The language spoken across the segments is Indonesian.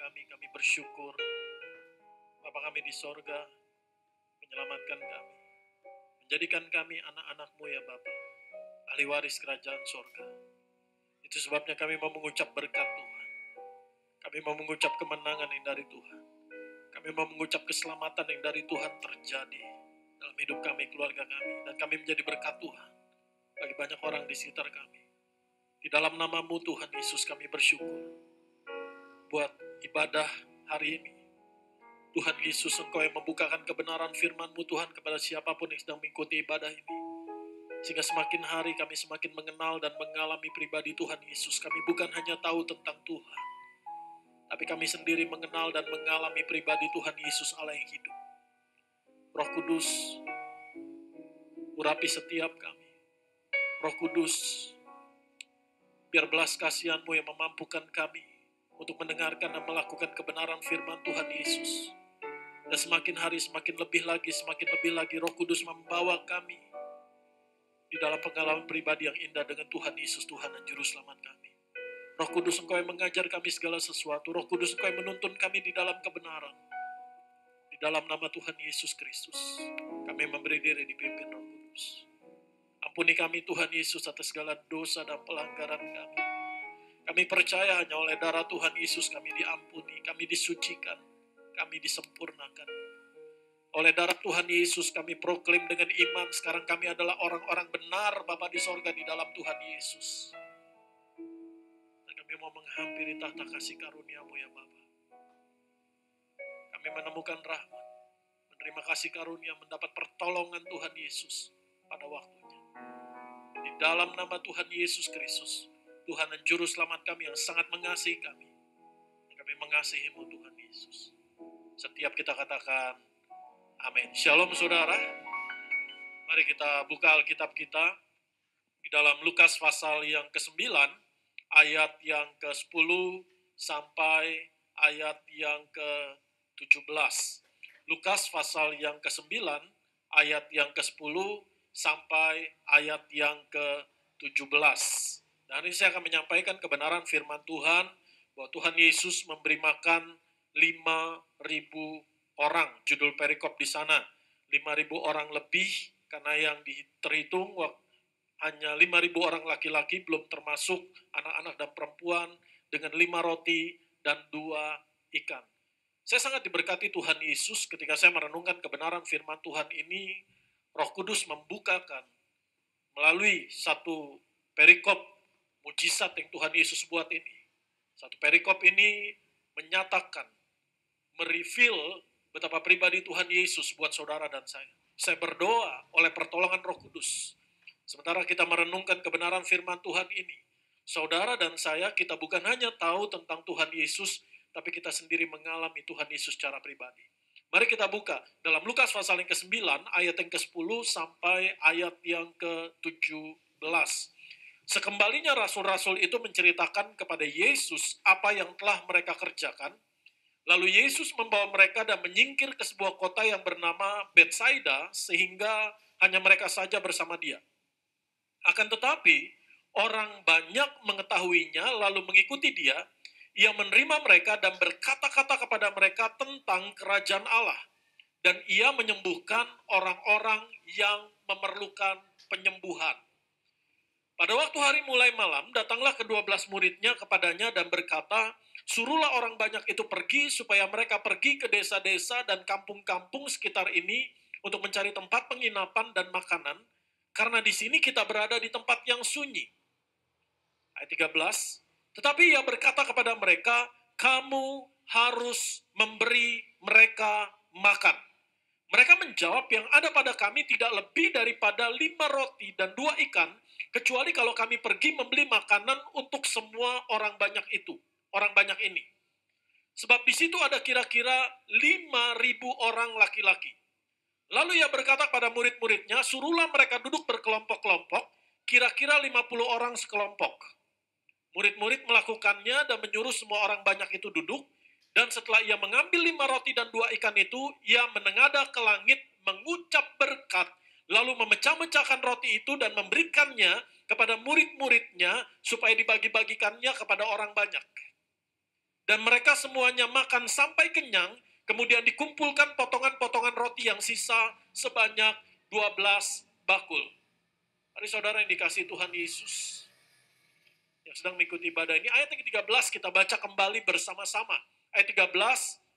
kami bersyukur. Bapa kami di sorga, menyelamatkan kami, menjadikan kami anak-anak-Mu ya Bapa, ahli waris kerajaan sorga. Itu sebabnya kami mau mengucap berkat Tuhan. Kami mau mengucap kemenangan yang dari Tuhan. Kami mau mengucap keselamatan yang dari Tuhan terjadi dalam hidup kami, keluarga kami. Dan kami menjadi berkat Tuhan bagi banyak orang di sekitar kami. Di dalam nama-Mu Tuhan Yesus kami bersyukur buat ibadah hari ini. Tuhan Yesus, Engkau yang membukakan kebenaran firman-Mu Tuhan kepada siapapun yang sedang mengikuti ibadah ini. Sehingga semakin hari kami semakin mengenal dan mengalami pribadi Tuhan Yesus. Kami bukan hanya tahu tentang Tuhan, tapi kami sendiri mengenal dan mengalami pribadi Tuhan Yesus Allah yang hidup. Roh Kudus, urapi setiap kami. Roh Kudus, biar belas kasihan-Mu yang memampukan kami untuk mendengarkan dan melakukan kebenaran firman Tuhan Yesus. Dan semakin hari semakin lebih lagi Roh Kudus membawa kami di dalam pengalaman pribadi yang indah dengan Tuhan Yesus, Tuhan dan Juru Selamat kami. Roh Kudus, Engkau yang mengajar kami segala sesuatu. Roh Kudus, Engkau yang menuntun kami di dalam kebenaran. Di dalam nama Tuhan Yesus Kristus, kami memberi diri dipimpin Roh Kudus. Ampuni kami Tuhan Yesus atas segala dosa dan pelanggaran kami. Kami percaya hanya oleh darah Tuhan Yesus kami diampuni, kami disucikan, kami disempurnakan. Oleh darah Tuhan Yesus kami proklaim dengan iman, sekarang kami adalah orang-orang benar Bapa di sorga di dalam Tuhan Yesus. Dan kami mau menghampiri tahta kasih karunia-Mu ya Bapa. Kami menemukan rahmat, menerima kasih karunia, mendapat pertolongan Tuhan Yesus pada waktunya. Di dalam nama Tuhan Yesus Kristus, Tuhan dan Juru Selamat kami yang sangat mengasihi kami. Kami mengasihi-Mu Tuhan Yesus. Setiap kita katakan, amin. Shalom saudara. Mari kita buka Alkitab kita di dalam Lukas pasal yang ke-9, ayat yang ke-10 sampai ayat yang ke-17. Lukas pasal yang ke-9, ayat yang ke-10 sampai ayat yang ke-17. Dan hari ini saya akan menyampaikan kebenaran firman Tuhan bahwa Tuhan Yesus memberi makan 5.000 orang. Judul perikop di sana 5.000 orang lebih, karena yang terhitung hanya 5.000 orang laki-laki, belum termasuk anak-anak dan perempuan, dengan 5 roti dan 2 ikan. Saya sangat diberkati Tuhan Yesus ketika saya merenungkan kebenaran firman Tuhan ini. Roh Kudus membukakan melalui satu perikop mujizat yang Tuhan Yesus buat ini. Satu perikop ini menyatakan, mereveal betapa pribadi Tuhan Yesus buat saudara dan saya. Saya berdoa oleh pertolongan Roh Kudus. Sementara kita merenungkan kebenaran firman Tuhan ini, saudara dan saya, kita bukan hanya tahu tentang Tuhan Yesus, tapi kita sendiri mengalami Tuhan Yesus secara pribadi. Mari kita buka dalam Lukas pasal yang ke-9, ayat yang ke-10 sampai ayat yang ke-17. Sekembalinya rasul-rasul itu menceritakan kepada Yesus apa yang telah mereka kerjakan. Lalu Yesus membawa mereka dan menyingkir ke sebuah kota yang bernama Betsaida, sehingga hanya mereka saja bersama dia. Akan tetapi, orang banyak mengetahuinya lalu mengikuti dia. Ia menerima mereka dan berkata-kata kepada mereka tentang kerajaan Allah. Dan ia menyembuhkan orang-orang yang memerlukan penyembuhan. Pada waktu hari mulai malam, datanglah ke-12 muridnya kepadanya dan berkata, suruhlah orang banyak itu pergi supaya mereka pergi ke desa-desa dan kampung-kampung sekitar ini untuk mencari tempat penginapan dan makanan, karena di sini kita berada di tempat yang sunyi. Ayat 13, tetapi ia berkata kepada mereka, kamu harus memberi mereka makan. Mereka menjawab, yang ada pada kami tidak lebih daripada 5 roti dan 2 ikan, kecuali kalau kami pergi membeli makanan untuk semua orang banyak itu, orang banyak ini. Sebab di situ ada kira-kira 5.000 orang laki-laki. Lalu ia berkata kepada murid-muridnya, suruhlah mereka duduk berkelompok-kelompok, kira-kira 50 orang sekelompok. Murid-murid melakukannya dan menyuruh semua orang banyak itu duduk. Dan setelah ia mengambil 5 roti dan 2 ikan itu, ia menengadah ke langit, mengucap berkat, lalu memecah-mecahkan roti itu dan memberikannya kepada murid-muridnya supaya dibagi-bagikannya kepada orang banyak. Dan mereka semuanya makan sampai kenyang, kemudian dikumpulkan potongan-potongan roti yang sisa sebanyak 12 bakul. Mari saudara yang dikasihi Tuhan Yesus, yang sedang mengikuti ibadah ini, ayat yang ke-13 kita baca kembali bersama-sama. Ayat 13,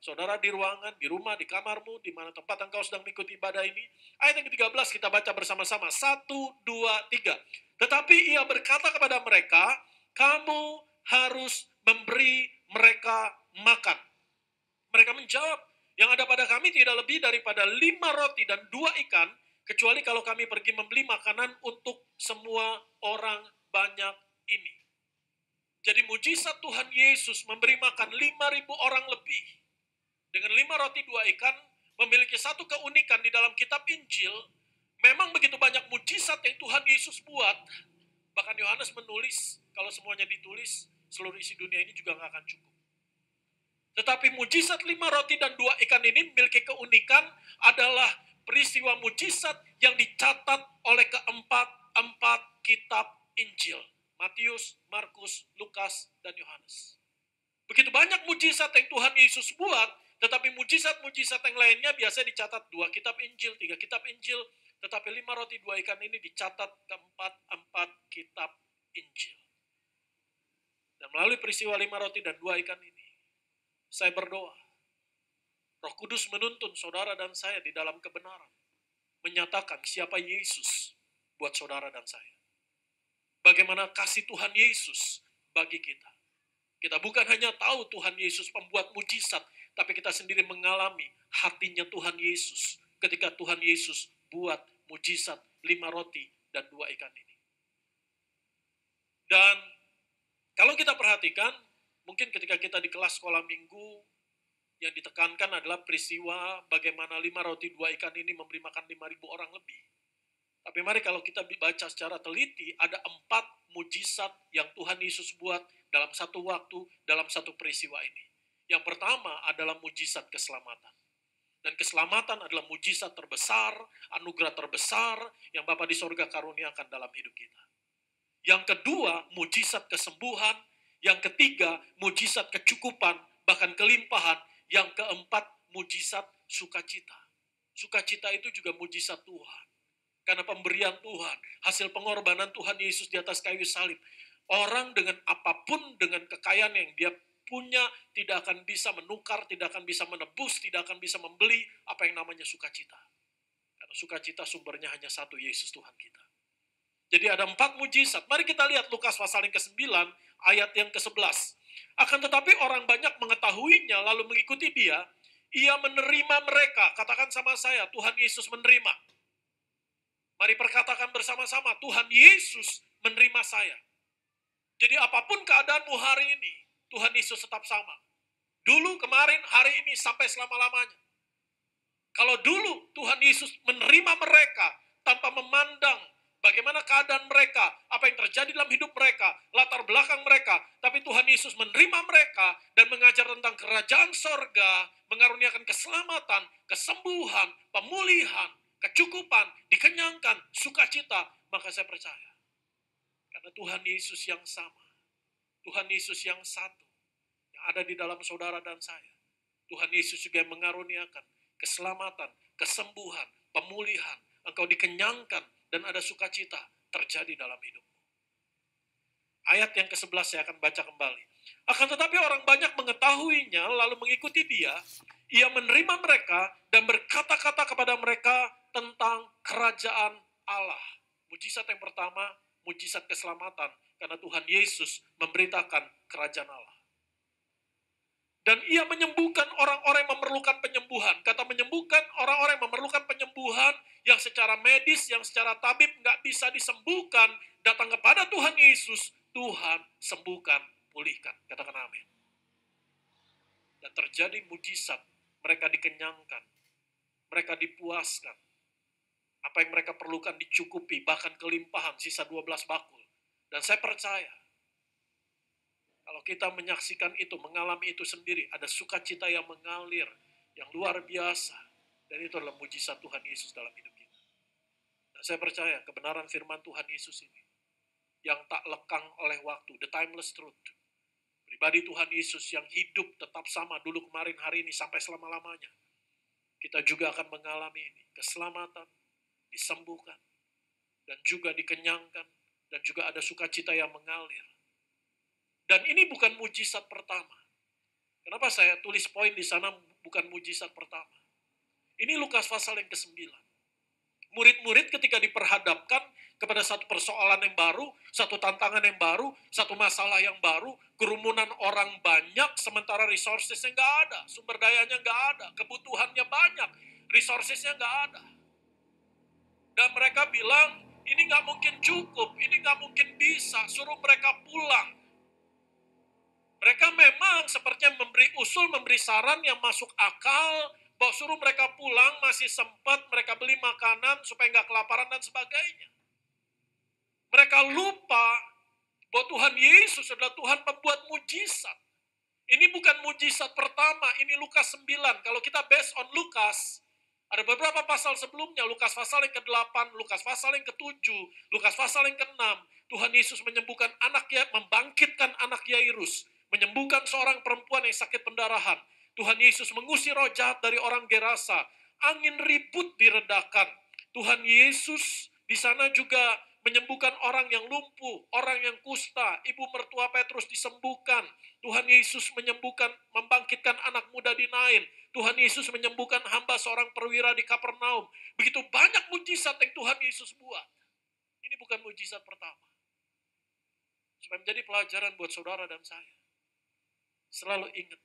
saudara di ruangan, di rumah, di kamarmu, di mana tempat engkau sedang mengikuti ibadah ini. Ayat yang ke-13 kita baca bersama-sama. 1, 2, 3. Tetapi ia berkata kepada mereka, kamu harus memberi mereka makan. Mereka menjawab, yang ada pada kami tidak lebih daripada 5 roti dan 2 ikan, kecuali kalau kami pergi membeli makanan untuk semua orang banyak ini. Jadi mujizat Tuhan Yesus memberi makan 5.000 orang lebih. Dengan 5 roti 2 ikan, memiliki satu keunikan di dalam kitab Injil. Memang begitu banyak mujizat yang Tuhan Yesus buat. Bahkan Yohanes menulis, kalau semuanya ditulis, seluruh isi dunia ini juga nggak akan cukup. Tetapi mujizat 5 roti dan 2 ikan ini memiliki keunikan adalah peristiwa mujizat yang dicatat oleh keempat kitab Injil. Matius, Markus, Lukas, dan Yohanes. Begitu banyak mujizat yang Tuhan Yesus buat, tetapi mujizat-mujizat yang lainnya biasanya dicatat 2 kitab Injil, 3 kitab Injil, tetapi 5 roti 2 ikan ini dicatat keempat kitab Injil. Dan melalui peristiwa 5 roti dan 2 ikan ini, saya berdoa, Roh Kudus menuntun saudara dan saya di dalam kebenaran, menyatakan siapa Yesus buat saudara dan saya. Bagaimana kasih Tuhan Yesus bagi kita. Kita bukan hanya tahu Tuhan Yesus pembuat mujizat, tapi kita sendiri mengalami hatinya Tuhan Yesus ketika Tuhan Yesus buat mujizat 5 roti dan 2 ikan ini. Dan kalau kita perhatikan, mungkin ketika kita di kelas sekolah minggu, yang ditekankan adalah peristiwa bagaimana 5 roti 2 ikan ini memberi makan 5.000 orang lebih. Tapi mari kalau kita baca secara teliti, ada 4 mujizat yang Tuhan Yesus buat dalam satu waktu, dalam satu peristiwa ini. Yang pertama adalah mujizat keselamatan. Dan keselamatan adalah mujizat terbesar, anugerah terbesar yang Bapa di sorga karuniakan dalam hidup kita. Yang kedua, mujizat kesembuhan. Yang ketiga, mujizat kecukupan, bahkan kelimpahan. Yang keempat, mujizat sukacita. Sukacita itu juga mujizat Tuhan. Karena pemberian Tuhan, hasil pengorbanan Tuhan Yesus di atas kayu salib. Orang dengan apapun, dengan kekayaan yang dia punya, tidak akan bisa menukar, tidak akan bisa menebus, tidak akan bisa membeli apa yang namanya sukacita. Karena sukacita sumbernya hanya satu, Yesus Tuhan kita. Jadi ada 4 mujizat. Mari kita lihat Lukas pasal yang ke-9, ayat yang ke-11. Akan tetapi orang banyak mengetahuinya, lalu mengikuti dia. Ia menerima mereka. Katakan sama saya, Tuhan Yesus menerima. Mari perkatakan bersama-sama, Tuhan Yesus menerima saya. Jadi apapun keadaanmu hari ini, Tuhan Yesus tetap sama. Dulu, kemarin, hari ini, sampai selama-lamanya. Kalau dulu Tuhan Yesus menerima mereka tanpa memandang bagaimana keadaan mereka, apa yang terjadi dalam hidup mereka, latar belakang mereka. Tapi Tuhan Yesus menerima mereka dan mengajar tentang kerajaan sorga, mengaruniakan keselamatan, kesembuhan, pemulihan, kecukupan, dikenyangkan, sukacita, maka saya percaya. Karena Tuhan Yesus yang sama, Tuhan Yesus yang satu, yang ada di dalam saudara dan saya. Tuhan Yesus juga yang mengaruniakan keselamatan, kesembuhan, pemulihan, engkau dikenyangkan, dan ada sukacita terjadi dalam hidupmu. Ayat yang ke-11 saya akan baca kembali. Akan tetapi orang banyak mengetahuinya, lalu mengikuti dia. Ia menerima mereka dan berkata-kata kepada mereka tentang kerajaan Allah. Mujizat yang pertama, mujizat keselamatan. Karena Tuhan Yesus memberitakan kerajaan Allah. Dan ia menyembuhkan orang-orang yang memerlukan penyembuhan. Kata menyembuhkan orang-orang yang memerlukan penyembuhan yang secara medis, yang secara tabib nggak bisa disembuhkan. Datang kepada Tuhan Yesus, Tuhan sembuhkan, pulihkan. Katakan amin. Dan terjadi mujizat, mereka dikenyangkan, mereka dipuaskan. Apa yang mereka perlukan dicukupi, bahkan kelimpahan, sisa 12 bakul. Dan saya percaya, kalau kita menyaksikan itu, mengalami itu sendiri, ada sukacita yang mengalir, yang luar biasa. Dan itu adalah mujizat Tuhan Yesus dalam hidup kita. Dan saya percaya kebenaran firman Tuhan Yesus ini, yang tak lekang oleh waktu, the timeless truth, Pribadi Tuhan Yesus yang hidup tetap sama dulu, kemarin, hari ini, sampai selama-lamanya. Kita juga akan mengalami ini. Keselamatan, disembuhkan, dan juga dikenyangkan, dan juga ada sukacita yang mengalir. Dan ini bukan mujizat pertama. Kenapa saya tulis poin di sana bukan mujizat pertama? Ini Lukas pasal yang ke-9. Murid-murid ketika diperhadapkan kepada satu persoalan yang baru, satu tantangan yang baru, satu masalah yang baru, kerumunan orang banyak, sementara resourcesnya nggak ada, sumber dayanya nggak ada, kebutuhannya banyak, resourcesnya nggak ada. Dan mereka bilang, ini nggak mungkin cukup, ini nggak mungkin bisa, suruh mereka pulang. Mereka memang sepertinya memberi usul, memberi saran yang masuk akal, bahwa suruh mereka pulang, masih sempat mereka beli makanan supaya nggak kelaparan dan sebagainya. Mereka lupa bahwa Tuhan Yesus adalah Tuhan pembuat mujizat. Ini bukan mujizat pertama, ini Lukas 9. Kalau kita based on Lukas, ada beberapa pasal sebelumnya, Lukas pasal yang ke-8, Lukas pasal yang ke-7, Lukas pasal yang ke-6, Tuhan Yesus menyembuhkan membangkitkan anak Yairus, menyembuhkan seorang perempuan yang sakit pendarahan. Tuhan Yesus mengusir roh jahat dari orang Gerasa. Angin ribut diredakan. Tuhan Yesus di sana juga menyembuhkan orang yang lumpuh, orang yang kusta, ibu mertua Petrus disembuhkan. Tuhan Yesus menyembuhkan, membangkitkan anak muda di Nain. Tuhan Yesus menyembuhkan hamba seorang perwira di Kapernaum. Begitu banyak mujizat yang Tuhan Yesus buat. Ini bukan mujizat pertama. Supaya menjadi pelajaran buat saudara dan saya. Selalu ingat,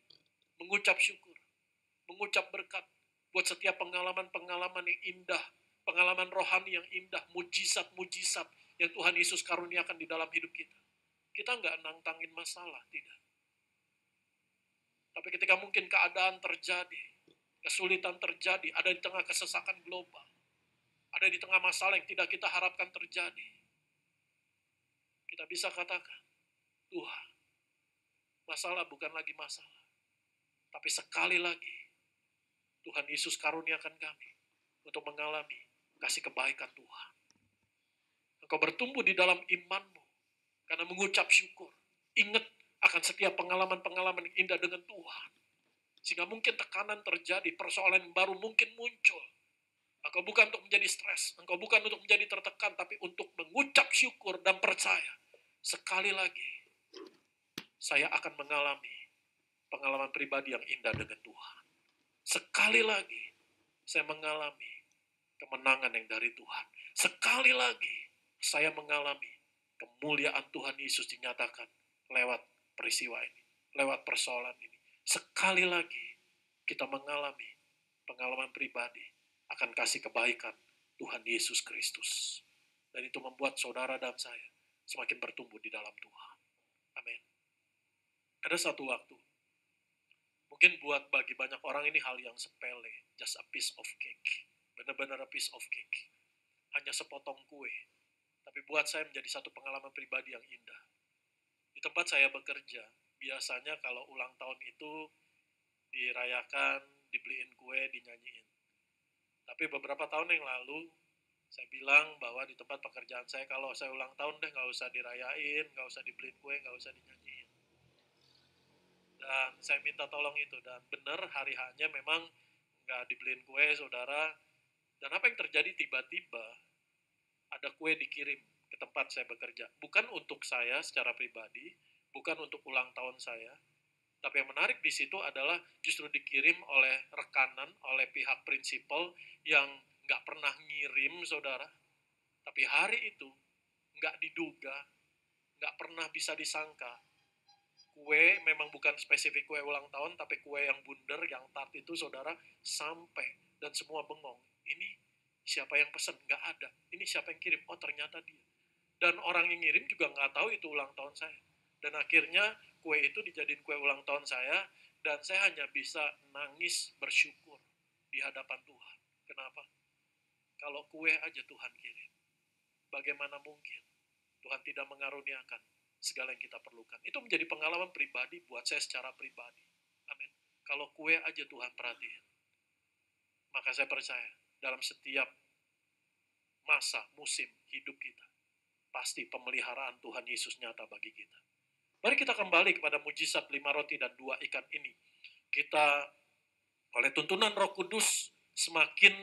mengucap syukur, mengucap berkat, buat setiap pengalaman-pengalaman yang indah, pengalaman rohani yang indah, mujizat-mujizat yang Tuhan Yesus karuniakan di dalam hidup kita. Kita nggak nantangin masalah, tidak. Tapi ketika mungkin keadaan terjadi, kesulitan terjadi, ada di tengah kesesakan global, ada di tengah masalah yang tidak kita harapkan terjadi, kita bisa katakan, Tuhan, masalah bukan lagi masalah. Tapi sekali lagi, Tuhan Yesus karuniakan kami untuk mengalami kasih kebaikan Tuhan. Engkau bertumbuh di dalam imanmu karena mengucap syukur. Ingat akan setiap pengalaman-pengalaman yang indah dengan Tuhan. Sehingga mungkin tekanan terjadi, persoalan yang baru mungkin muncul. Engkau bukan untuk menjadi stres, engkau bukan untuk menjadi tertekan, tapi untuk mengucap syukur dan percaya. Sekali lagi, saya akan mengalami pengalaman pribadi yang indah dengan Tuhan. Sekali lagi, saya mengalami kemenangan yang dari Tuhan. Sekali lagi, saya mengalami kemuliaan Tuhan Yesus dinyatakan lewat peristiwa ini, lewat persoalan ini. Sekali lagi, kita mengalami pengalaman pribadi akan kasih kebaikan Tuhan Yesus Kristus. Dan itu membuat saudara dan saya semakin bertumbuh di dalam Tuhan. Amin. Ada satu waktu, mungkin buat bagi banyak orang ini hal yang sepele, just a piece of cake. Benar-benar a piece of cake. Hanya sepotong kue. Tapi buat saya menjadi satu pengalaman pribadi yang indah. Di tempat saya bekerja, biasanya kalau ulang tahun itu dirayakan, dibeliin kue, dinyanyiin. Tapi beberapa tahun yang lalu, saya bilang bahwa di tempat pekerjaan saya, kalau saya ulang tahun deh, nggak usah dirayain, nggak usah dibeliin kue, nggak usah dinyanyiin. Dan saya minta tolong itu, dan benar hari hanya memang nggak dibeliin kue, saudara. Dan apa yang terjadi tiba-tiba, ada kue dikirim ke tempat saya bekerja. Bukan untuk saya secara pribadi, bukan untuk ulang tahun saya, tapi yang menarik di situ adalah justru dikirim oleh rekanan, oleh pihak prinsipal yang nggak pernah ngirim, saudara. Tapi hari itu nggak diduga, nggak pernah bisa disangka. Kue memang bukan spesifik kue ulang tahun, tapi kue yang bundar, yang tart itu, saudara, sampai. Dan semua bengong. Ini siapa yang pesan? Nggak ada. Ini siapa yang kirim? Oh, ternyata dia. Dan orang yang ngirim juga nggak tahu itu ulang tahun saya. Dan akhirnya kue itu dijadiin kue ulang tahun saya, dan saya hanya bisa nangis bersyukur di hadapan Tuhan. Kenapa? Kalau kue aja Tuhan kirim, bagaimana mungkin Tuhan tidak mengaruniakan segala yang kita perlukan? Itu menjadi pengalaman pribadi buat saya secara pribadi. Amin. Kalau kue aja Tuhan perhatiin, maka saya percaya dalam setiap masa, musim hidup kita, pasti pemeliharaan Tuhan Yesus nyata bagi kita. Mari kita kembali kepada mujizat 5 roti dan 2 ikan ini. Kita oleh tuntunan Roh Kudus semakin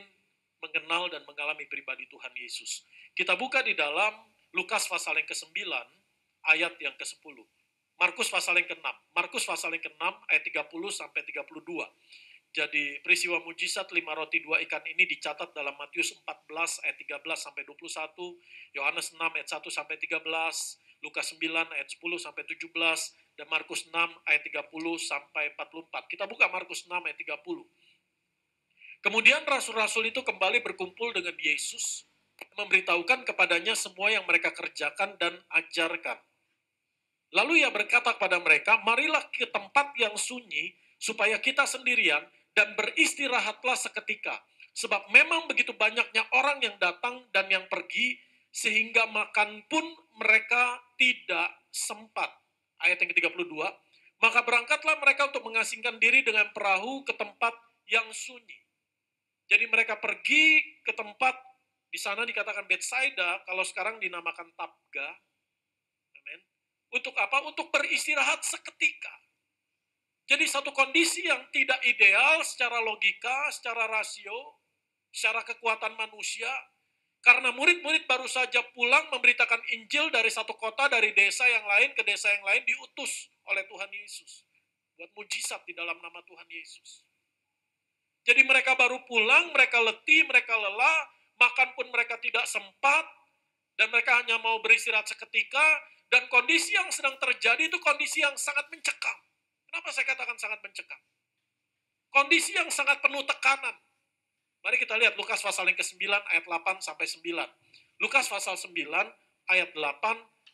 mengenal dan mengalami pribadi Tuhan Yesus. Kita buka di dalam Lukas pasal yang ke-9 ayat yang ke-10. Markus pasal yang ke-6. Markus pasal yang ke-6 ayat 30 sampai 32. Jadi peristiwa mujizat 5 roti 2 ikan ini dicatat dalam Matius 14 ayat 13 sampai 21, Yohanes 6 ayat 1 sampai 13, Lukas 9 ayat 10 sampai 17, dan Markus 6 ayat 30 sampai 44. Kita buka Markus 6 ayat 30. Kemudian rasul-rasul itu kembali berkumpul dengan Yesus, memberitahukan kepadanya semua yang mereka kerjakan dan ajarkan. Lalu ia berkata kepada mereka, marilah ke tempat yang sunyi, supaya kita sendirian, dan beristirahatlah seketika. Sebab memang begitu banyaknya orang yang datang dan yang pergi, sehingga makan pun mereka tidak sempat. Ayat yang ke-32, maka berangkatlah mereka untuk mengasingkan diri dengan perahu ke tempat yang sunyi. Jadi mereka pergi ke tempat, di sana dikatakan Betsaida, kalau sekarang dinamakan Tabga. Amin. Untuk apa? Untuk beristirahat seketika. Jadi satu kondisi yang tidak ideal secara logika, secara rasio, secara kekuatan manusia, karena murid-murid baru saja pulang memberitakan Injil dari satu kota, dari desa yang lain ke desa yang lain, diutus oleh Tuhan Yesus. Buat mujizat di dalam nama Tuhan Yesus. Jadi mereka baru pulang, mereka letih, mereka lelah, makan pun mereka tidak sempat, dan mereka hanya mau beristirahat seketika, dan kondisi yang sedang terjadi itu kondisi yang sangat mencekam. Kenapa saya katakan sangat mencekam? Kondisi yang sangat penuh tekanan. Mari kita lihat Lukas pasal yang ke-9 ayat 8 sampai 9. Lukas pasal 9 ayat 8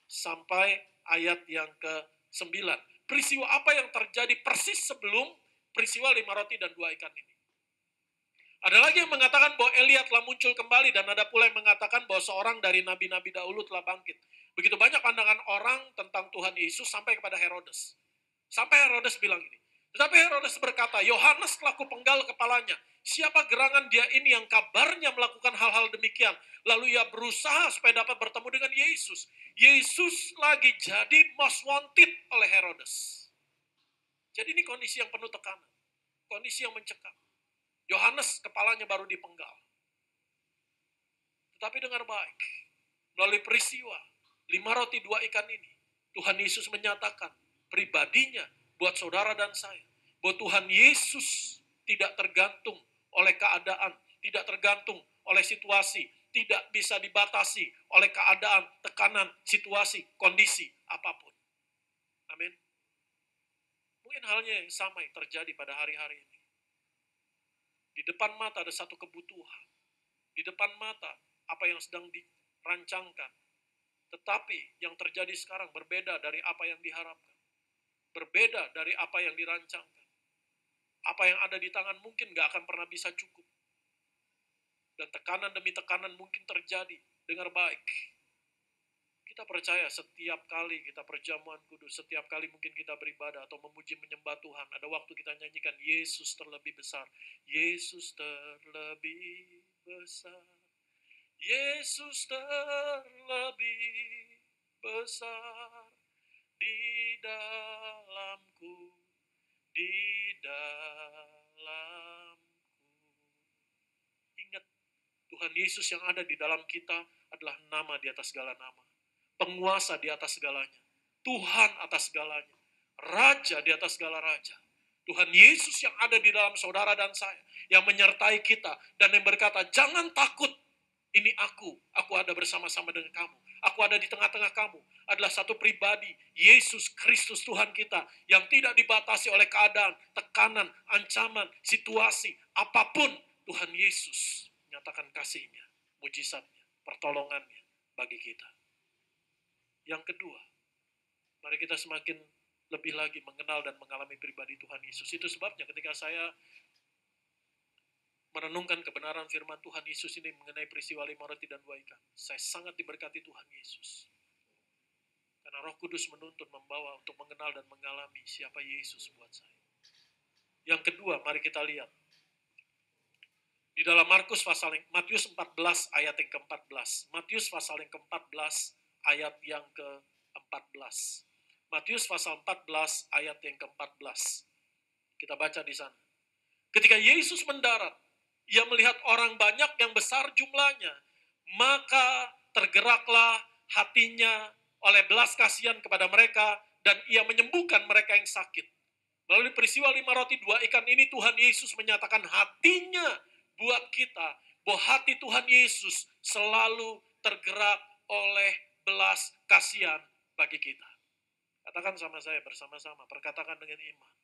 sampai ayat yang ke-9. Peristiwa apa yang terjadi persis sebelum peristiwa 5 roti dan 2 ikan ini? Ada lagi yang mengatakan bahwa Elia telah muncul kembali, dan ada pula yang mengatakan bahwa seorang dari nabi-nabi dahulu telah bangkit. Begitu banyak pandangan orang tentang Tuhan Yesus sampai kepada Herodes. Sampai Herodes bilang ini. Tetapi Herodes berkata, Yohanes telah kupenggal kepalanya. Siapa gerangan dia ini yang kabarnya melakukan hal-hal demikian? Lalu ia berusaha supaya dapat bertemu dengan Yesus. Yesus lagi jadi most wanted oleh Herodes. Jadi ini kondisi yang penuh tekanan. Kondisi yang mencekam. Yohanes kepalanya baru dipenggal. Tetapi dengar baik. Melalui peristiwa 5 roti 2 ikan ini, Tuhan Yesus menyatakan pribadinya buat saudara dan saya, bahwa Tuhan Yesus tidak tergantung oleh keadaan, tidak tergantung oleh situasi, tidak bisa dibatasi oleh keadaan, tekanan, situasi, kondisi apapun. Amin. Mungkin halnya yang sama yang terjadi pada hari-hari ini. Di depan mata ada satu kebutuhan. Di depan mata apa yang sedang dirancangkan. Tetapi yang terjadi sekarang berbeda dari apa yang diharapkan. Berbeda dari apa yang dirancangkan. Apa yang ada di tangan mungkin gak akan pernah bisa cukup. Dan tekanan demi tekanan mungkin terjadi. Dengar baik. Kita percaya setiap kali kita perjamuan kudus, setiap kali mungkin kita beribadah atau memuji menyembah Tuhan, ada waktu kita nyanyikan Yesus terlebih besar. Yesus terlebih besar. Yesus terlebih besar di dalamku, di dalamku. Ingat, Tuhan Yesus yang ada di dalam kita adalah nama di atas segala nama. Penguasa di atas segalanya. Tuhan atas segalanya. Raja di atas segala raja. Tuhan Yesus yang ada di dalam saudara dan saya. Yang menyertai kita. Dan yang berkata, jangan takut. Ini aku ada bersama-sama dengan kamu. Aku ada di tengah-tengah kamu. Adalah satu pribadi, Yesus Kristus Tuhan kita. Yang tidak dibatasi oleh keadaan, tekanan, ancaman, situasi. Apapun, Tuhan Yesus menyatakan kasih-Nya, mujizat-Nya, pertolongan-Nya bagi kita. Yang kedua, mari kita semakin lebih lagi mengenal dan mengalami pribadi Tuhan Yesus. Itu sebabnya ketika saya merenungkan kebenaran firman Tuhan Yesus ini mengenai peristiwa 5 roti dan 2 ikan, saya sangat diberkati Tuhan Yesus. Karena Roh Kudus menuntun, membawa untuk mengenal dan mengalami siapa Yesus buat saya. Yang kedua, mari kita lihat. Di dalam Matius 14 ayat yang ke-14. Matius pasal yang ke-14 ayat yang ke-14. Matius pasal 14 ayat yang ke-14. Kita baca di sana. Ketika Yesus mendarat, ia melihat orang banyak yang besar jumlahnya, maka tergeraklah hatinya oleh belas kasihan kepada mereka, dan ia menyembuhkan mereka yang sakit. Melalui peristiwa 5 roti 2 ikan ini, Tuhan Yesus menyatakan hatinya buat kita, bahwa hati Tuhan Yesus selalu tergerak oleh belas kasihan bagi kita. Katakan sama saya bersama-sama, perkatakan dengan iman.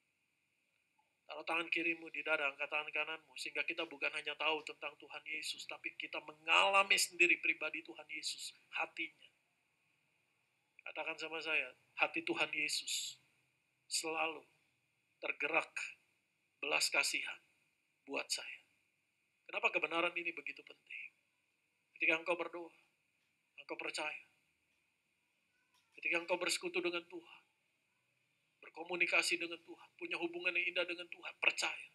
Taruh tangan kirimu di dada, angkat tangan kananmu, sehingga kita bukan hanya tahu tentang Tuhan Yesus, tapi kita mengalami sendiri pribadi Tuhan Yesus, hatinya. Katakan sama saya, hati Tuhan Yesus selalu tergerak belas kasihan buat saya. Kenapa kebenaran ini begitu penting? Ketika engkau berdoa, engkau percaya. Ketika engkau bersekutu dengan Tuhan, berkomunikasi dengan Tuhan, punya hubungan yang indah dengan Tuhan, percaya.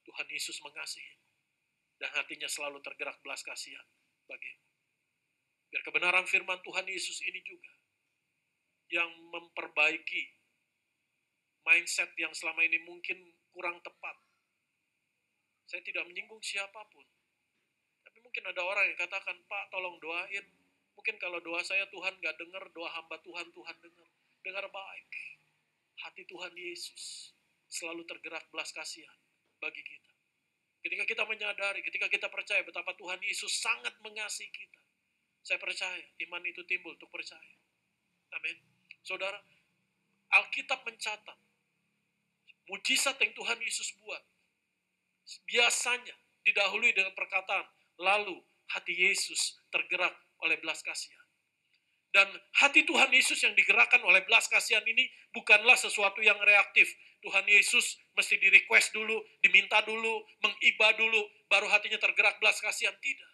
Tuhan Yesus mengasihi. Dan hatinya selalu tergerak belas kasihan bagimu. Biar kebenaran firman Tuhan Yesus ini juga yang memperbaiki mindset yang selama ini mungkin kurang tepat. Saya tidak menyinggung siapapun. Tapi mungkin ada orang yang katakan, Pak tolong doain. Mungkin kalau doa saya Tuhan gak dengar, doa hamba Tuhan, Tuhan dengar. Dengar baik. Hati Tuhan Yesus selalu tergerak belas kasihan bagi kita. Ketika kita menyadari, ketika kita percaya betapa Tuhan Yesus sangat mengasihi kita. Saya percaya, iman itu timbul untuk percaya. Amin. Saudara, Alkitab mencatat, mujizat yang Tuhan Yesus buat, biasanya didahului dengan perkataan, lalu hati Yesus tergerak oleh belas kasihan. Dan hati Tuhan Yesus yang digerakkan oleh belas kasihan ini bukanlah sesuatu yang reaktif. Tuhan Yesus mesti di-request dulu, diminta dulu, mengibah dulu, baru hatinya tergerak belas kasihan. Tidak.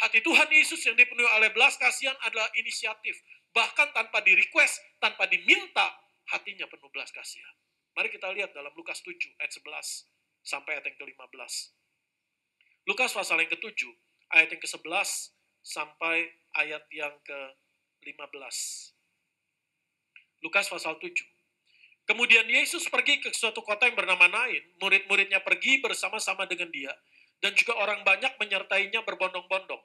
Hati Tuhan Yesus yang dipenuhi oleh belas kasihan adalah inisiatif. Bahkan tanpa di-request, tanpa diminta, hatinya penuh belas kasihan. Mari kita lihat dalam Lukas 7 ayat 11 sampai ayat yang ke-15. Lukas pasal yang ke-7 ayat yang ke-11 sampai ayat yang ke-15. Lukas pasal 7. Kemudian Yesus pergi ke suatu kota yang bernama Nain. Murid-muridnya pergi bersama-sama dengan dia. Dan juga orang banyak menyertainya berbondong-bondong.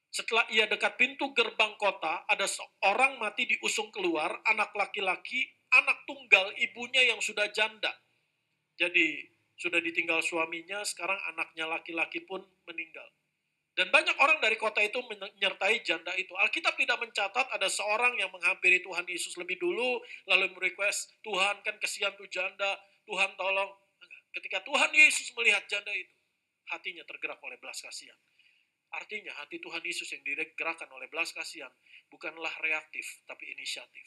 Setelah ia dekat pintu gerbang kota, ada seorang mati diusung keluar, anak laki-laki, anak tunggal ibunya yang sudah janda. Jadi sudah ditinggal suaminya, sekarang anaknya laki-laki pun meninggal. Dan banyak orang dari kota itu menyertai janda itu. Alkitab tidak mencatat ada seorang yang menghampiri Tuhan Yesus lebih dulu, lalu merequest, Tuhan kan kesian tuh janda, Tuhan tolong. Ketika Tuhan Yesus melihat janda itu, hatinya tergerak oleh belas kasihan. Artinya hati Tuhan Yesus yang digerakkan oleh belas kasihan bukanlah reaktif, tapi inisiatif.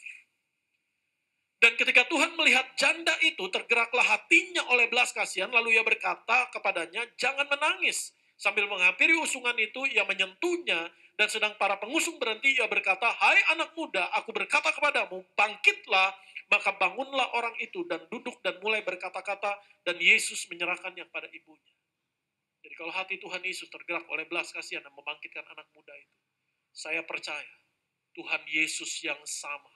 Dan ketika Tuhan melihat janda itu, tergeraklah hatinya oleh belas kasihan, lalu ia berkata kepadanya, jangan menangis. Sambil menghampiri usungan itu, ia menyentuhnya, dan sedang para pengusung berhenti, ia berkata, hai anak muda, aku berkata kepadamu, bangkitlah, maka bangunlah orang itu, dan duduk dan mulai berkata-kata, dan Yesus menyerahkannya kepada ibunya. Jadi kalau hati Tuhan Yesus tergerak oleh belas kasihan dan membangkitkan anak muda itu, saya percaya, Tuhan Yesus yang sama,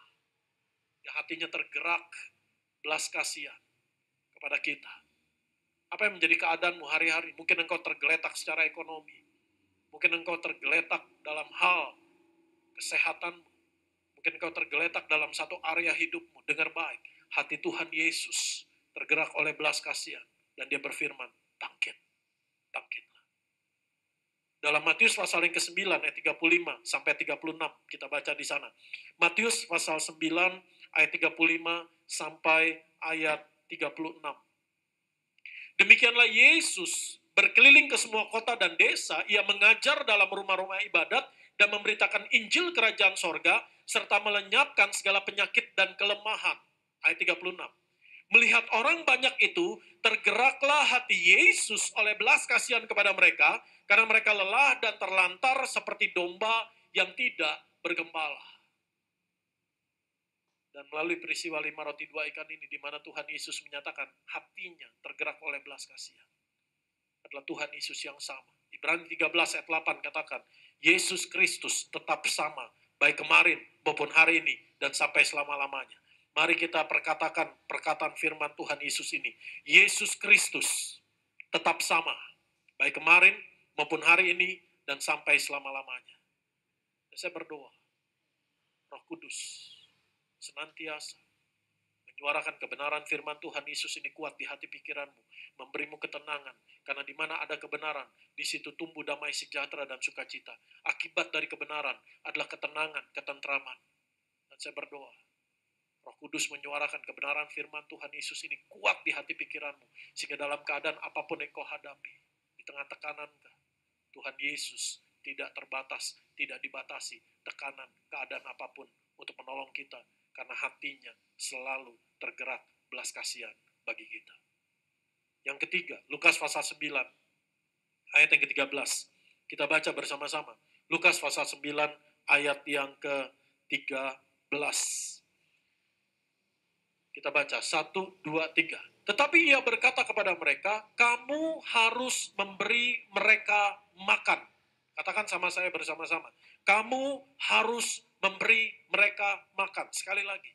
yang hatinya tergerak belas kasihan kepada kita. Apa yang menjadi keadaanmu hari-hari? Mungkin engkau tergeletak secara ekonomi. Mungkin engkau tergeletak dalam hal kesehatanmu. Mungkin engkau tergeletak dalam satu area hidupmu. Dengar baik, hati Tuhan Yesus tergerak oleh belas kasihan. Dan dia berfirman, bangkit, bangkitlah. Dalam Matius pasal yang ke-9 ayat 35 sampai 36 kita baca di sana. Matius pasal 9 ayat 35 sampai ayat 36. Demikianlah Yesus berkeliling ke semua kota dan desa, ia mengajar dalam rumah-rumah ibadat dan memberitakan Injil kerajaan sorga, serta melenyapkan segala penyakit dan kelemahan. Ayat 36. Melihat orang banyak itu, tergeraklah hati Yesus oleh belas kasihan kepada mereka, karena mereka lelah dan terlantar seperti domba yang tidak bergembala. Dan melalui peristiwa 5 roti 2 ikan ini, di mana Tuhan Yesus menyatakan hatinya tergerak oleh belas kasihan, adalah Tuhan Yesus yang sama. Ibrani 13 ayat 8 katakan, Yesus Kristus tetap sama baik kemarin maupun hari ini dan sampai selama-lamanya. Mari kita perkatakan perkataan firman Tuhan Yesus ini. Yesus Kristus tetap sama, baik kemarin maupun hari ini dan sampai selama-lamanya. Dan saya berdoa, Roh Kudus senantiasa menyuarakan kebenaran firman Tuhan Yesus ini kuat di hati pikiranmu, memberimu ketenangan, karena di mana ada kebenaran, di situ tumbuh damai sejahtera dan sukacita. Akibat dari kebenaran adalah ketenangan, ketentraman. Dan saya berdoa, Roh Kudus menyuarakan kebenaran firman Tuhan Yesus ini kuat di hati pikiranmu, sehingga dalam keadaan apapun yang kau hadapi, di tengah tekanan, Tuhan Yesus tidak terbatas, tidak dibatasi tekanan, keadaan apapun untuk menolong kita, karena hatinya selalu tergerak belas kasihan bagi kita. Yang ketiga, Lukas pasal 9, ayat yang ke-13. Kita baca bersama-sama. Lukas pasal 9, ayat yang ke-13. Kita baca, 1, 2, 3. Tetapi ia berkata kepada mereka, kamu harus memberi mereka makan. Katakan sama saya bersama-sama. Kamu harus memberi mereka makan. Sekali lagi.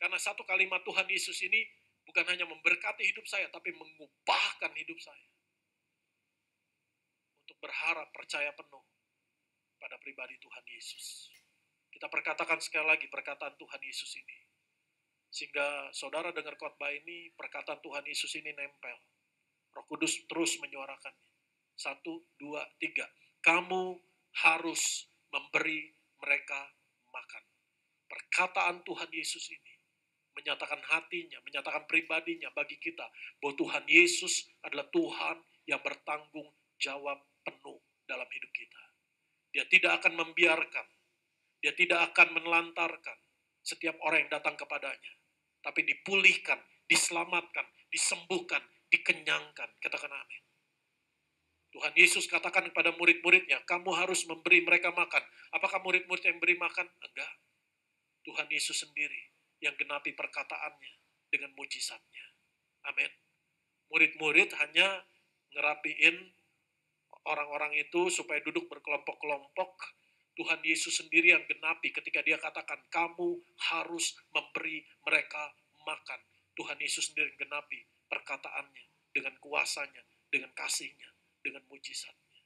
Karena satu kalimat Tuhan Yesus ini bukan hanya memberkati hidup saya, tapi mengubahkan hidup saya. Untuk berharap, percaya penuh pada pribadi Tuhan Yesus. Kita perkatakan sekali lagi perkataan Tuhan Yesus ini. Sehingga saudara dengar khotbah ini, perkataan Tuhan Yesus ini nempel. Roh Kudus terus menyuarakannya. 1, 2, 3. Kamu harus memberi mereka makan. Perkataan Tuhan Yesus ini menyatakan hatinya, menyatakan pribadinya bagi kita, bahwa Tuhan Yesus adalah Tuhan yang bertanggung jawab penuh dalam hidup kita. Dia tidak akan membiarkan, dia tidak akan menelantarkan setiap orang yang datang kepadanya, tapi dipulihkan, diselamatkan, disembuhkan, dikenyangkan. Katakan amin. Tuhan Yesus katakan kepada murid-muridnya, kamu harus memberi mereka makan. Apakah murid-murid yang beri makan? Enggak. Tuhan Yesus sendiri yang genapi perkataannya dengan mujizatnya. Amin. Murid-murid hanya ngerapiin orang-orang itu supaya duduk berkelompok-kelompok. Tuhan Yesus sendiri yang genapi ketika dia katakan, kamu harus memberi mereka makan. Tuhan Yesus sendiri yang genapi perkataannya dengan kuasanya, dengan kasihnya, dengan mujizatnya.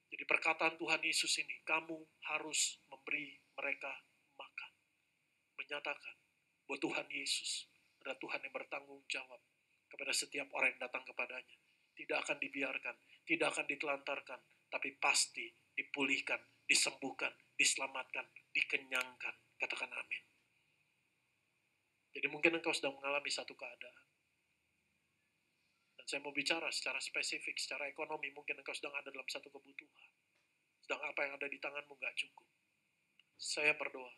Jadi perkataan Tuhan Yesus ini, kamu harus memberi mereka makan. Menyatakan bahwa Tuhan Yesus adalah Tuhan yang bertanggung jawab kepada setiap orang yang datang kepadanya. Tidak akan dibiarkan, tidak akan ditelantarkan, tapi pasti dipulihkan, disembuhkan, diselamatkan, dikenyangkan. Katakan amin. Jadi mungkin engkau sedang mengalami satu keadaan. Dan saya mau bicara secara spesifik, secara ekonomi, mungkin engkau sedang ada dalam satu kebutuhan. Sedang apa yang ada di tanganmu gak cukup. Saya berdoa,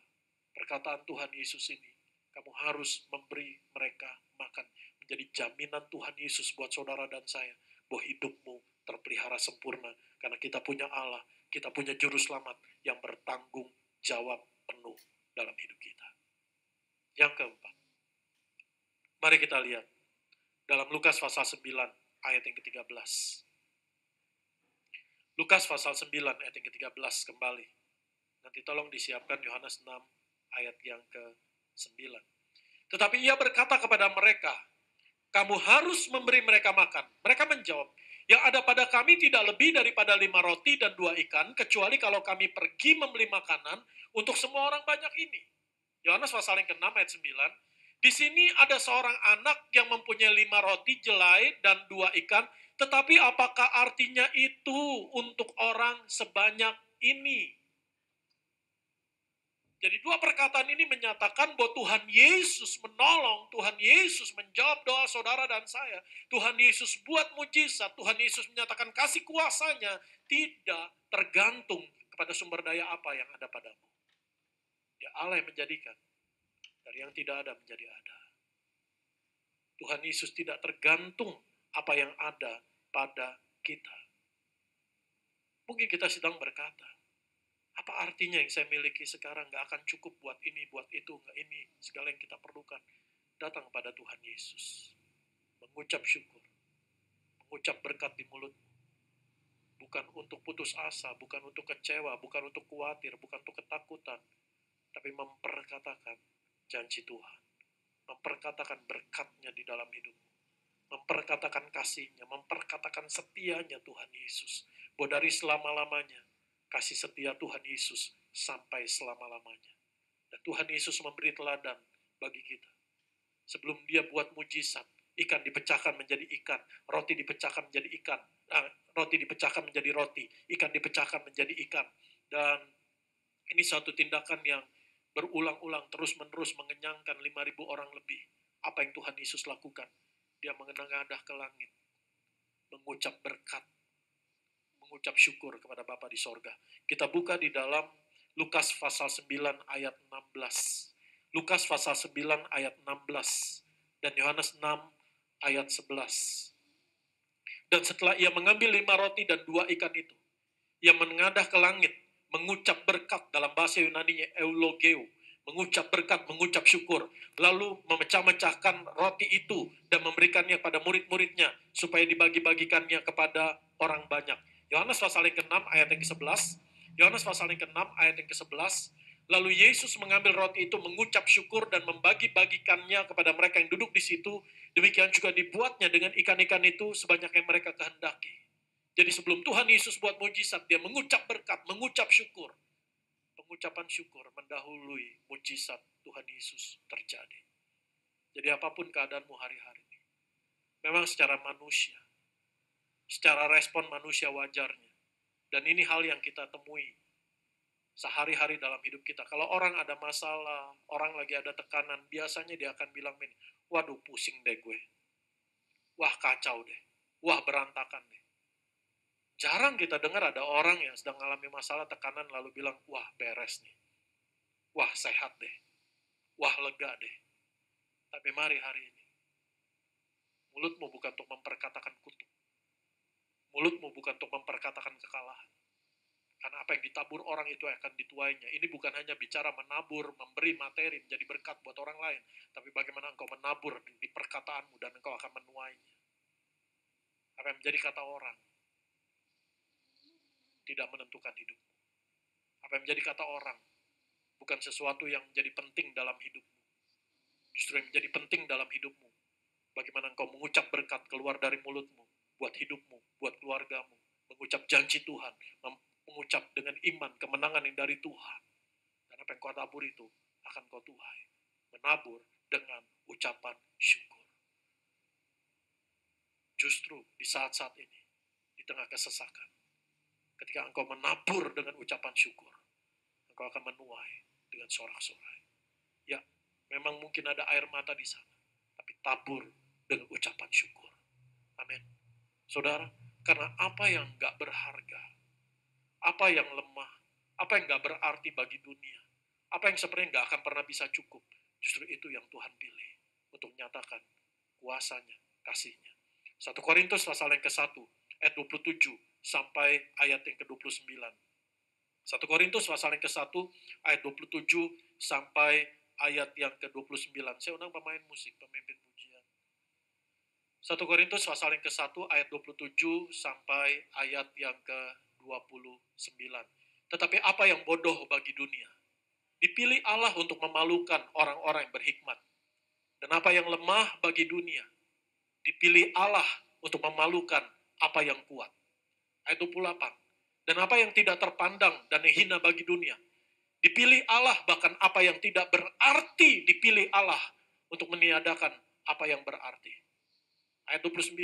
perkataan Tuhan Yesus ini, kamu harus memberi mereka makan. Menjadi jaminan Tuhan Yesus buat saudara dan saya, bahwa hidupmu terpelihara sempurna. Karena kita punya Allah, kita punya juru selamat yang bertanggung jawab penuh dalam hidup kita. Yang keempat, mari kita lihat dalam Lukas pasal 9 ayat yang ke-13. Lukas pasal 9 ayat yang ke-13 kembali. Nanti tolong disiapkan Yohanes 6 ayat yang ke-9. Tetapi ia berkata kepada mereka, kamu harus memberi mereka makan. Mereka menjawab, yang ada pada kami tidak lebih daripada 5 roti dan 2 ikan, kecuali kalau kami pergi membeli makanan untuk semua orang banyak ini. Yohanes pasal yang ke-6 ayat 9. Di sini ada seorang anak yang mempunyai 5 roti jelai dan 2 ikan, tetapi apakah artinya itu untuk orang sebanyak ini? Jadi dua perkataan ini menyatakan bahwa Tuhan Yesus menolong, Tuhan Yesus menjawab doa saudara dan saya. Tuhan Yesus buat mujizat, Tuhan Yesus menyatakan kasih kuasanya tidak tergantung kepada sumber daya apa yang ada padamu. Ya Allah yang menjadikan dari yang tidak ada menjadi ada. Tuhan Yesus tidak tergantung apa yang ada pada kita. Mungkin kita sedang berkata, apa artinya yang saya miliki sekarang gak akan cukup buat ini, buat itu, gak ini, segala yang kita perlukan. Datang pada Tuhan Yesus. Mengucap syukur. Mengucap berkat di mulutmu. Bukan untuk putus asa, bukan untuk kecewa, bukan untuk khawatir, bukan untuk ketakutan. Tapi memperkatakan janji Tuhan. Memperkatakan berkat-Nya di dalam hidupmu. Memperkatakan kasih-Nya, memperkatakan setianya Tuhan Yesus. Bahwa dari selama-lamanya, kasih setia Tuhan Yesus sampai selama-lamanya. Dan Tuhan Yesus memberi teladan bagi kita. Sebelum dia buat mujizat, ikan dipecahkan menjadi ikan, roti dipecahkan menjadi ikan, roti dipecahkan menjadi roti, ikan dipecahkan menjadi ikan. Dan ini suatu tindakan yang berulang-ulang terus-menerus mengenyangkan 5.000 orang lebih. Apa yang Tuhan Yesus lakukan? Dia mengenang-adah ke langit, mengucap berkat, mengucap syukur kepada Bapa di sorga. Kita buka di dalam Lukas pasal 9 ayat 16. Lukas pasal 9 ayat 16 dan Yohanes 6 ayat 11. Dan setelah ia mengambil 5 roti dan 2 ikan itu, ia menengadah ke langit, mengucap berkat, dalam bahasa Yunaninya eulogeo, mengucap berkat, mengucap syukur, lalu memecah-mecahkan roti itu dan memberikannya pada murid-muridnya supaya dibagi-bagikannya kepada orang banyak. Yohanes pasal yang ke-6 ayat yang ke-11. Yohanes pasal yang ke-6 ayat yang ke-11. Lalu Yesus mengambil roti itu, mengucap syukur dan membagi-bagikannya kepada mereka yang duduk di situ. Demikian juga dibuatnya dengan ikan-ikan itu sebanyak yang mereka kehendaki. Jadi sebelum Tuhan Yesus buat mujizat, dia mengucap berkat, mengucap syukur. Pengucapan syukur mendahului mujizat Tuhan Yesus terjadi. Jadi apapun keadaanmu hari-hari ini, memang secara manusia, secara respon manusia wajarnya. Dan ini hal yang kita temui sehari-hari dalam hidup kita. Kalau orang ada masalah, orang lagi ada tekanan, biasanya dia akan bilang, waduh pusing deh gue. Wah kacau deh. Wah berantakan deh. Jarang kita dengar ada orang yang sedang mengalami masalah tekanan lalu bilang, wah beres nih. Wah sehat deh. Wah lega deh. Tapi mari hari ini, mulutmu bukan untuk memperkatakan kutuk. Mulutmu bukan untuk memperkatakan kekalahan. Karena apa yang ditabur orang itu akan dituainya. Ini bukan hanya bicara menabur, memberi materi, menjadi berkat buat orang lain. Tapi bagaimana engkau menabur di perkataanmu dan engkau akan menuainya. Apa yang menjadi kata orang tidak menentukan hidupmu. Apa yang menjadi kata orang bukan sesuatu yang menjadi penting dalam hidupmu. Justru yang menjadi penting dalam hidupmu, bagaimana engkau mengucap berkat keluar dari mulutmu, buat hidupmu, buat keluargamu, mengucap janji Tuhan, mengucap dengan iman kemenangan yang dari Tuhan. Dan apa yang kau tabur itu akan kau tuai. Menabur dengan ucapan syukur. Justru di saat-saat ini, di tengah kesesakan, ketika engkau menabur dengan ucapan syukur, engkau akan menuai dengan sorak-sorai. Ya, memang mungkin ada air mata di sana, tapi tabur dengan ucapan syukur. Amin. Saudara, karena apa yang gak berharga, apa yang lemah, apa yang gak berarti bagi dunia, apa yang sebenarnya gak akan pernah bisa cukup, justru itu yang Tuhan pilih untuk menyatakan kuasanya, kasihnya. 1 Korintus pasal yang ke-1, ayat 27 sampai ayat yang ke-29. 1 Korintus pasal yang ke-1, ayat 27 sampai ayat yang ke-29. Saya undang pemain musik, pemimpin pujian. 1 Korintus pasal yang ke-1, ayat 27 sampai ayat yang ke-29. Tetapi apa yang bodoh bagi dunia, dipilih Allah untuk memalukan orang-orang yang berhikmat. Dan apa yang lemah bagi dunia, dipilih Allah untuk memalukan apa yang kuat. Ayat 28. Dan apa yang tidak terpandang dan yang hina bagi dunia, dipilih Allah, bahkan apa yang tidak berarti dipilih Allah untuk meniadakan apa yang berarti. Ayat 29.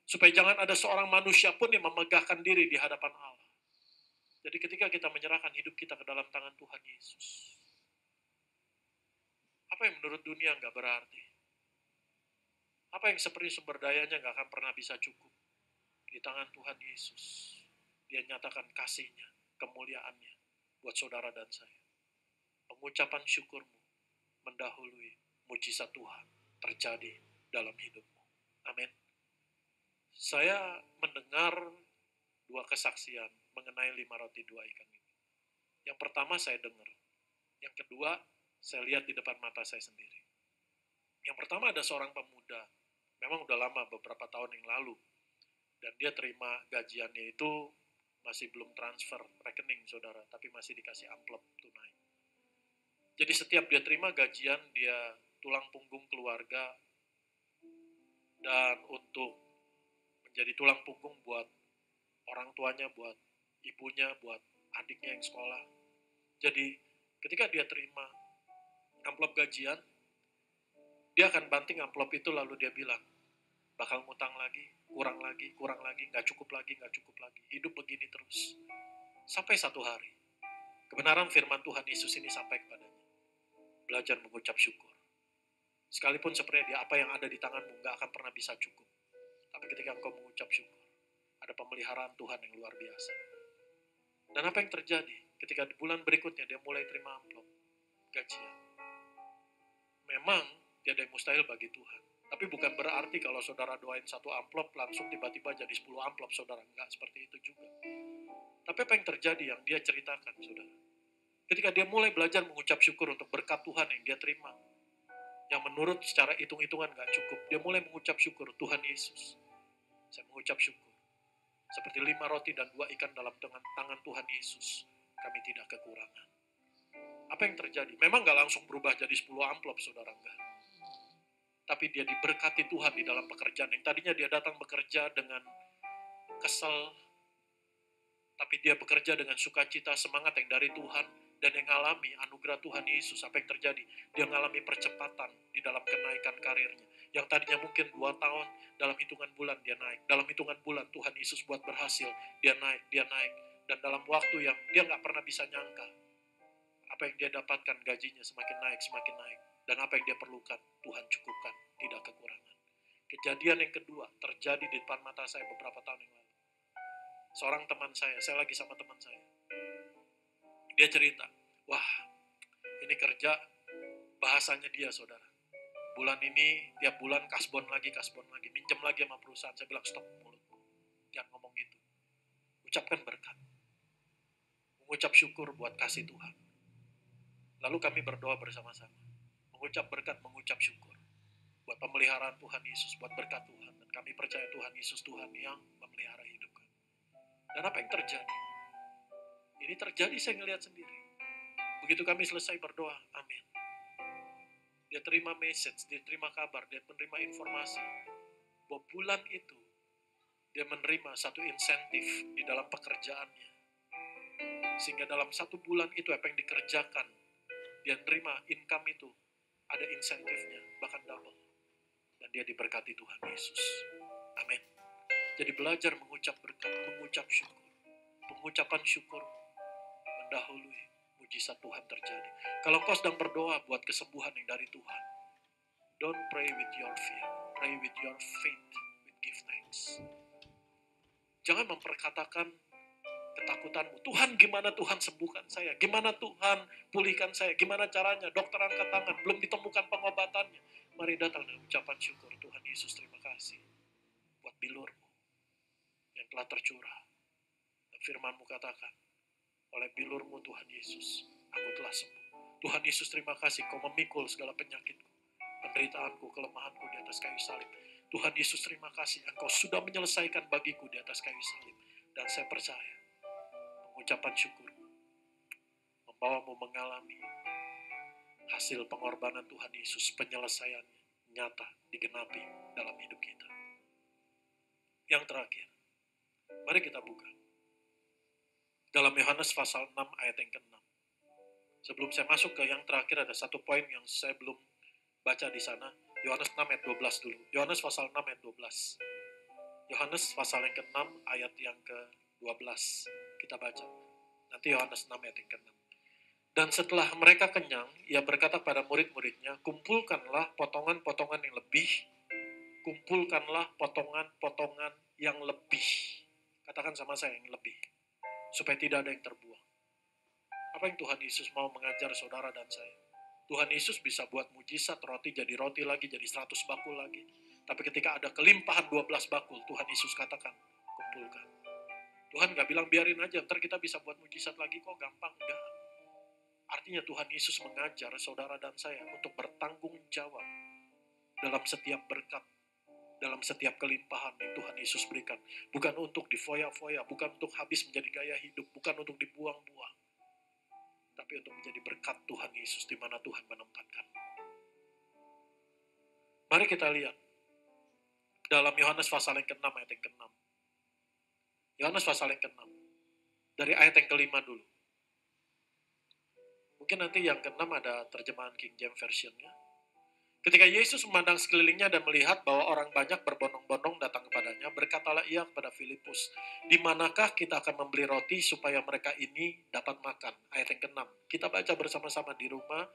Supaya jangan ada seorang manusia pun yang memegahkan diri di hadapan Allah. Jadi ketika kita menyerahkan hidup kita ke dalam tangan Tuhan Yesus, apa yang menurut dunia nggak berarti, apa yang seperti sumber dayanya nggak akan pernah bisa cukup, di tangan Tuhan Yesus, Dia nyatakan kasih-Nya, kemuliaan-Nya buat saudara dan saya. Pengucapan syukurmu mendahului mujizat Tuhan terjadi dalam hidupmu. Amin. Saya mendengar 2 kesaksian mengenai 5 roti 2 ikan ini. Yang pertama saya dengar. Yang kedua saya lihat di depan mata saya sendiri. Yang pertama ada seorang pemuda. Memang udah lama, beberapa tahun yang lalu. Dan dia terima gajiannya itu Masih belum transfer rekening saudara, tapi masih dikasih amplop tunai. Jadi setiap dia terima gajian, dia tulang punggung keluarga, dan untuk menjadi tulang punggung buat orang tuanya, buat ibunya, buat adiknya yang sekolah. Jadi ketika dia terima amplop gajian, dia akan banting amplop itu lalu dia bilang, bakal ngutang lagi, kurang lagi, nggak cukup lagi. Hidup begini terus. Sampai satu hari, kebenaran firman Tuhan Yesus ini sampai kepadanya. Belajar mengucap syukur. Sekalipun sebenarnya apa yang ada di tanganmu nggak akan pernah bisa cukup. Tapi ketika engkau mengucap syukur, ada pemeliharaan Tuhan yang luar biasa. Dan apa yang terjadi? Ketika di bulan berikutnya dia mulai terima amplop gajian. Memang tiada yang mustahil bagi Tuhan. Tapi bukan berarti kalau saudara doain satu amplop langsung tiba-tiba jadi 10 amplop saudara. Enggak seperti itu juga. Tapi apa yang terjadi yang dia ceritakan saudara? Ketika dia mulai belajar mengucap syukur untuk berkat Tuhan yang dia terima, yang menurut secara hitung-hitungan gak cukup, dia mulai mengucap syukur, Tuhan Yesus, saya mengucap syukur. Seperti 5 roti dan 2 ikan dalam tangan Tuhan Yesus, kami tidak kekurangan. Apa yang terjadi? Memang gak langsung berubah jadi 10 amplop saudara, enggak. Tapi dia diberkati Tuhan di dalam pekerjaan. Yang tadinya dia datang bekerja dengan kesel, tapi dia bekerja dengan sukacita, semangat yang dari Tuhan, dan yang mengalami anugerah Tuhan Yesus. Apa yang terjadi? Dia mengalami percepatan di dalam kenaikan karirnya. Yang tadinya mungkin 2 tahun, dalam hitungan bulan dia naik. Dalam hitungan bulan Tuhan Yesus buat berhasil, dia naik. Dan dalam waktu yang dia nggak pernah bisa nyangka, apa yang dia dapatkan gajinya semakin naik. Dan apa yang dia perlukan, Tuhan cukupkan, tidak kekurangan. Kejadian yang kedua terjadi di depan mata saya beberapa tahun yang lalu. Seorang teman saya lagi sama teman saya. Dia cerita, wah ini kerja bahasanya dia saudara. Bulan ini, tiap bulan kasbon lagi, minjem lagi sama perusahaan. Saya bilang stop mulutmu, jangan ngomong gitu. Ucapkan berkat. Mengucap syukur buat kasih Tuhan. Lalu kami berdoa bersama-sama. Mengucap berkat, mengucap syukur. Buat pemeliharaan Tuhan Yesus, buat berkat Tuhan. Dan kami percaya Tuhan Yesus Tuhan yang memelihara hidup kami. Dan apa yang terjadi? Ini terjadi saya ngelihat sendiri. Begitu kami selesai berdoa, amin. Dia terima message, dia terima kabar, dia menerima informasi. Bahwa bulan itu, dia menerima satu insentif di dalam pekerjaannya. Sehingga dalam 1 bulan itu apa yang dikerjakan, dia menerima income itu, ada insentifnya, bahkan double. Dan dia diberkati Tuhan Yesus. Amin. Jadi belajar mengucap berkat, mengucap syukur. Pengucapan syukur mendahului mujizat Tuhan terjadi. Kalau kau sedang berdoa buat kesembuhan yang dari Tuhan, don't pray with your fear, pray with your faith, with give thanks. Jangan memperkatakan ketakutanmu. Tuhan, gimana Tuhan sembuhkan saya? Gimana Tuhan pulihkan saya? Gimana caranya? Dokter angkat tangan, belum ditemukan pengobatannya. Mari datang dengan ucapan syukur. Tuhan Yesus, terima kasih buat bilurmu yang telah tercurah. Dan firman-Mu katakan, oleh bilurmu Tuhan Yesus, aku telah sembuh. Tuhan Yesus, terima kasih kau memikul segala penyakitku, penderitaanku, kelemahanku di atas kayu salib. Tuhan Yesus, terima kasih engkau sudah menyelesaikan bagiku di atas kayu salib. Dan saya percaya ucapan syukur membawamu mengalami hasil pengorbanan Tuhan Yesus, penyelesaiannya nyata digenapi dalam hidup kita. Yang terakhir, mari kita buka dalam Yohanes pasal 6 ayat yang ke-6. Sebelum saya masuk ke yang terakhir, ada satu poin yang saya belum baca di sana. Yohanes 6 ayat 12 dulu. Yohanes pasal 6 ayat 12. Yohanes pasal yang ke-6 ayat yang ke-12. Kita baca. Nanti Yohanes 6 ayat yang ke-6. Dan setelah mereka kenyang, ia berkata pada murid-muridnya, kumpulkanlah potongan-potongan yang lebih. Kumpulkanlah potongan-potongan yang lebih. Katakan sama saya, yang lebih. Supaya tidak ada yang terbuang. Apa yang Tuhan Yesus mau mengajar saudara dan saya? Tuhan Yesus bisa buat mujizat roti jadi roti lagi, jadi 100 bakul lagi. Tapi ketika ada kelimpahan 12 bakul, Tuhan Yesus katakan, kumpulkan. Tuhan gak bilang biarin aja, ntar kita bisa buat mujizat lagi kok, gampang. Enggak. Artinya Tuhan Yesus mengajar saudara dan saya untuk bertanggung jawab dalam setiap berkat dalam setiap kelimpahan yang Tuhan Yesus berikan. Bukan untuk difoya-foya, bukan untuk habis menjadi gaya hidup, bukan untuk dibuang-buang. Tapi untuk menjadi berkat Tuhan Yesus di mana Tuhan menempatkan. Mari kita lihat dalam Yohanes pasal yang ke-6 ayat yang ke-6. Yohanes pasal yang ke-6. Dari ayat yang ke-5 dulu. Mungkin nanti yang ke-6 ada terjemahan King James Version-nya. Ketika Yesus memandang sekelilingnya dan melihat bahwa orang banyak berbondong-bondong datang kepadanya, berkatalah ia kepada Filipus, di manakah kita akan membeli roti supaya mereka ini dapat makan? Ayat yang ke-6. Kita baca bersama-sama di rumah,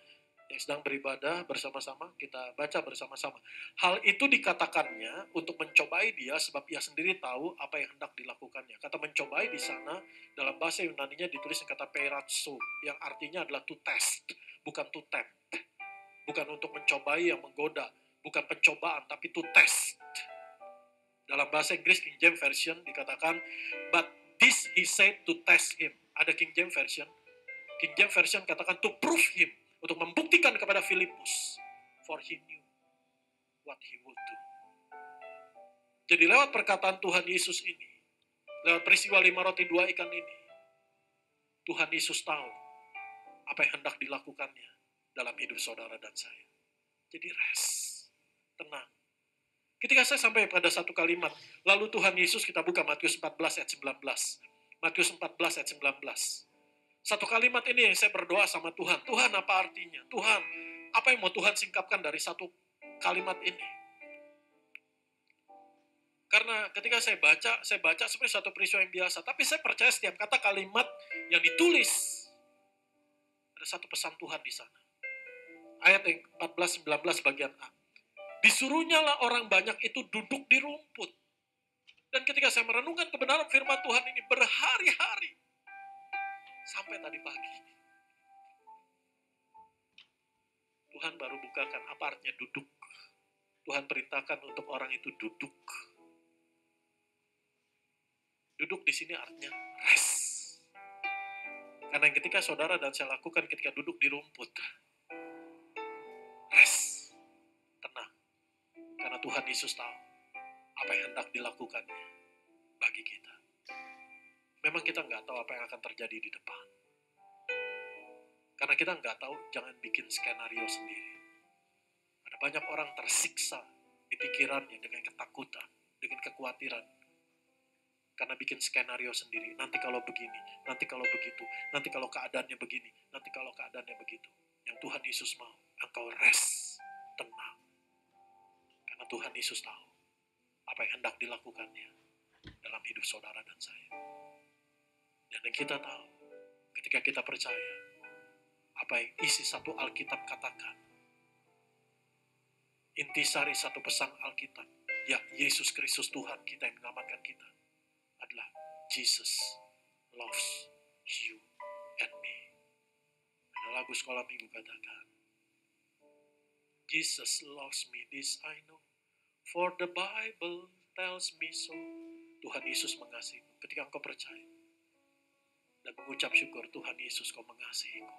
yang sedang beribadah bersama-sama, kita baca bersama-sama. Hal itu dikatakannya untuk mencobai dia sebab ia sendiri tahu apa yang hendak dilakukannya. Kata mencobai di sana dalam bahasa Yunani-nya ditulis kata peiratso, yang artinya adalah to test, bukan to tempt. Bukan untuk mencobai yang menggoda, bukan pencobaan, tapi to test. Dalam bahasa Inggris King James Version dikatakan, but this he said to test him. Ada King James Version. King James Version katakan to prove him, untuk membuktikan kepada Filipus, for he knew what he would do. Jadi lewat perkataan Tuhan Yesus ini, lewat peristiwa 5 roti 2 ikan ini, Tuhan Yesus tahu apa yang hendak dilakukannya dalam hidup saudara dan saya. Jadi rest, tenang. Ketika saya sampai pada satu kalimat, lalu Tuhan Yesus, kita buka Matius 14 ayat 19. Matius 14 ayat 19. Satu kalimat ini yang saya berdoa sama Tuhan. Tuhan, apa artinya? Tuhan, apa yang mau Tuhan singkapkan dari satu kalimat ini? Karena ketika saya baca seperti satu peristiwa yang biasa. Tapi saya percaya setiap kata kalimat yang ditulis, ada satu pesan Tuhan di sana. Ayat yang 14-19 bagian A. Disuruhnyalah orang banyak itu duduk di rumput. Dan ketika saya merenungkan kebenaran firman Tuhan ini berhari-hari. Sampai tadi pagi. Tuhan baru bukakan apa artinya duduk. Tuhan perintahkan untuk orang itu duduk. Duduk di sini artinya rest. Karena ketika saudara dan saya lakukan ketika duduk di rumput. Rest. Tenang. Karena Tuhan Yesus tahu apa yang hendak dilakukannya bagi kita. Memang kita nggak tahu apa yang akan terjadi di depan. Karena kita nggak tahu, jangan bikin skenario sendiri. Ada banyak orang tersiksa di pikirannya dengan ketakutan, dengan kekhawatiran. Karena bikin skenario sendiri. Nanti kalau begini, nanti kalau begitu, nanti kalau keadaannya begini, nanti kalau keadaannya begitu. Yang Tuhan Yesus mau, engkau rest, tenang. Karena Tuhan Yesus tahu apa yang hendak dilakukannya dalam hidup saudara dan saya. Dan yang kita tahu, ketika kita percaya, apa yang isi satu Alkitab katakan, intisari satu pesan Alkitab, ya Yesus Kristus Tuhan kita yang menyelamatkan kita, adalah Jesus loves you and me. Ada lagu sekolah minggu katakan, Jesus loves me, this I know, for the Bible tells me so. Tuhan Yesus mengasihimu ketika engkau percaya dan mengucap syukur, Tuhan Yesus kau mengasihiku.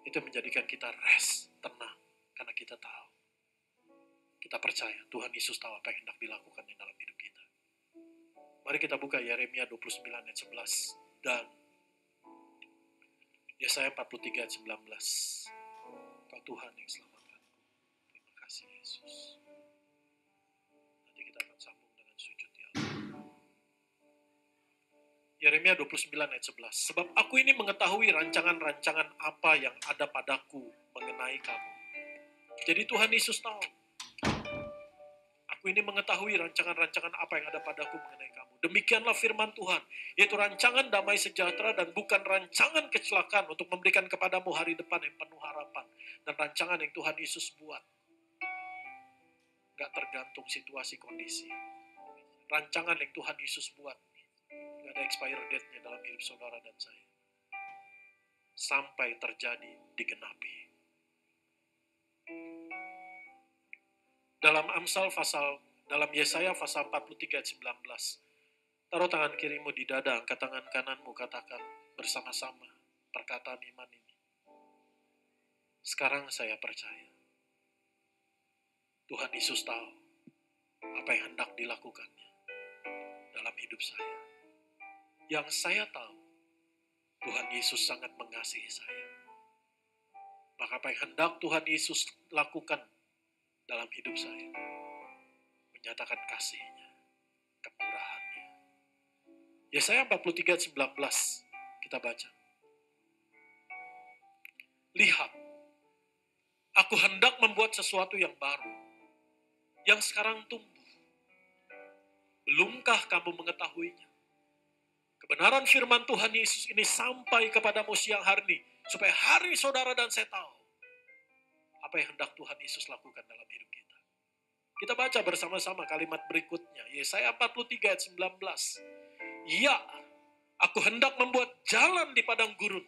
Itu menjadikan kita rest, tenang, karena kita tahu, kita percaya Tuhan Yesus tahu apa yang hendak dilakukan di dalam hidup kita. Mari kita buka Yeremia 29 ayat 11 dan Yesaya 43 ayat 19. Kau Tuhan yang selamatkanku. Terima kasih Yesus. Nanti kita akan sambung dengan sujud ya Allah. Yeremia 29 ayat 11. Sebab aku ini mengetahui rancangan-rancangan apa yang ada padaku mengenai kamu. Jadi Tuhan Yesus tahu. Aku ini mengetahui rancangan-rancangan apa yang ada padaku mengenai kamu. Demikianlah firman Tuhan, yaitu rancangan damai sejahtera dan bukan rancangan kecelakaan untuk memberikan kepadamu hari depan yang penuh harapan. Dan rancangan yang Tuhan Yesus buat, gak tergantung situasi kondisi. Rancangan yang Tuhan Yesus buat, gak ada expired date-nya dalam hidup saudara dan saya. Sampai terjadi, digenapi. Dalam Yesaya pasal 43 ayat 19. Taruh tangan kirimu di dada, angkat tangan kananmu, katakan bersama-sama perkataan iman ini. Sekarang saya percaya. Tuhan Yesus tahu apa yang hendak dilakukannya dalam hidup saya. Yang saya tahu, Tuhan Yesus sangat mengasihi saya. Maka apa yang hendak Tuhan Yesus lakukan dalam hidup saya, menyatakan kasih-Nya, kemurahan-Nya. Yesaya 43:19 kita baca. Lihat, aku hendak membuat sesuatu yang baru, yang sekarang tumbuh. Belumkah kamu mengetahuinya? Kebenaran firman Tuhan Yesus ini sampai kepadamu siang hari ini, supaya hari ini saudara dan saya tahu apa yang hendak Tuhan Yesus lakukan dalam hidup kita. Kita baca bersama-sama kalimat berikutnya, Yesaya 43:19. Ya, aku hendak membuat jalan di padang gurun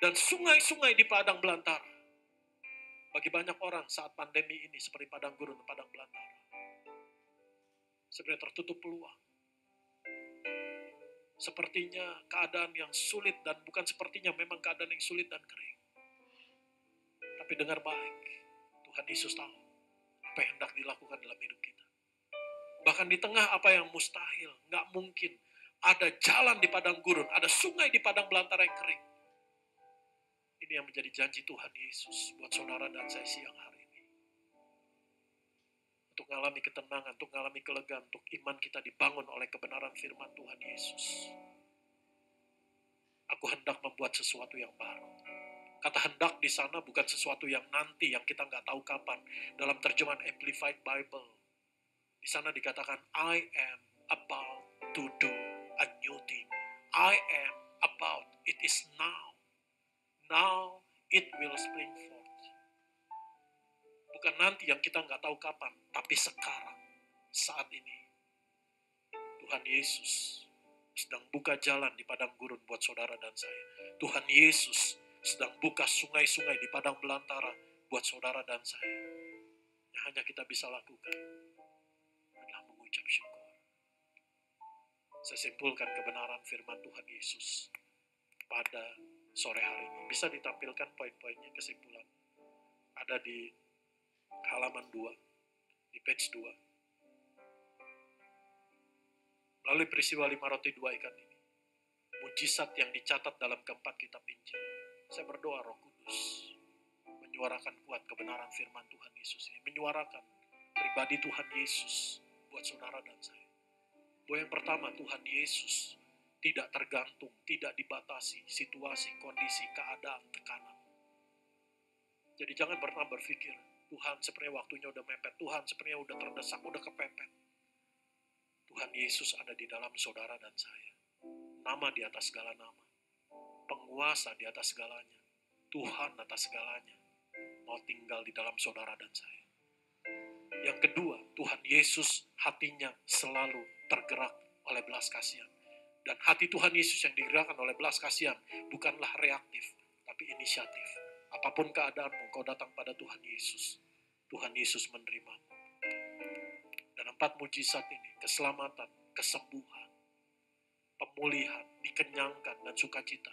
dan sungai-sungai di padang belantara. Bagi banyak orang saat pandemi ini seperti padang gurun dan padang belantara. Sebenarnya tertutup peluang. Sepertinya keadaan yang sulit dan bukan sepertinya, memang keadaan yang sulit dan kering. Tapi dengar baik, Tuhan Yesus tahu apa yang hendak dilakukan dalam hidup kita. Bahkan di tengah apa yang mustahil, nggak mungkin, ada jalan di padang gurun, ada sungai di padang belantara yang kering. Ini yang menjadi janji Tuhan Yesus buat saudara dan saya siang hari ini. Untuk mengalami ketenangan, untuk mengalami kelegaan, untuk iman kita dibangun oleh kebenaran firman Tuhan Yesus. Aku hendak membuat sesuatu yang baru. Kata hendak di sana bukan sesuatu yang nanti, yang kita nggak tahu kapan. Dalam terjemahan Amplified Bible, di sana dikatakan, I am about to do a new thing. I am about, it is now. Now it will spring forth. Bukan nanti yang kita nggak tahu kapan, tapi sekarang, saat ini. Tuhan Yesus sedang buka jalan di padang gurun buat saudara dan saya. Tuhan Yesus sedang buka sungai-sungai di padang belantara buat saudara dan saya. Yang hanya kita bisa lakukan adalah mengucap syukur. Saya simpulkan kebenaran firman Tuhan Yesus pada sore hari ini. Bisa ditampilkan poin-poinnya, kesimpulan. Ada di halaman 2, di page 2. Melalui peristiwa 5 roti 2 ikan ini, mujizat yang dicatat dalam keempat kitab Injil. Saya berdoa Roh Kudus menyuarakan kuat kebenaran firman Tuhan Yesus ini. Menyuarakan pribadi Tuhan Yesus buat saudara dan saya. Bahwa yang pertama, Tuhan Yesus tidak tergantung, tidak dibatasi situasi, kondisi, keadaan, tekanan. Jadi jangan pernah berpikir, Tuhan sebenarnya waktunya udah mepet, Tuhan sebenarnya udah terdesak, udah kepepet. Tuhan Yesus ada di dalam saudara dan saya. Nama di atas segala nama. Penguasa di atas segalanya. Tuhan atas segalanya. Mau tinggal di dalam saudara dan saya. Yang kedua, Tuhan Yesus hatinya selalu tergerak oleh belas kasihan. Dan hati Tuhan Yesus yang digerakkan oleh belas kasihan bukanlah reaktif, tapi inisiatif. Apapun keadaanmu, kau datang pada Tuhan Yesus. Tuhan Yesus menerima. Dan 4 mujizat ini, keselamatan, kesembuhan, pemulihan, dikenyangkan, dan sukacita,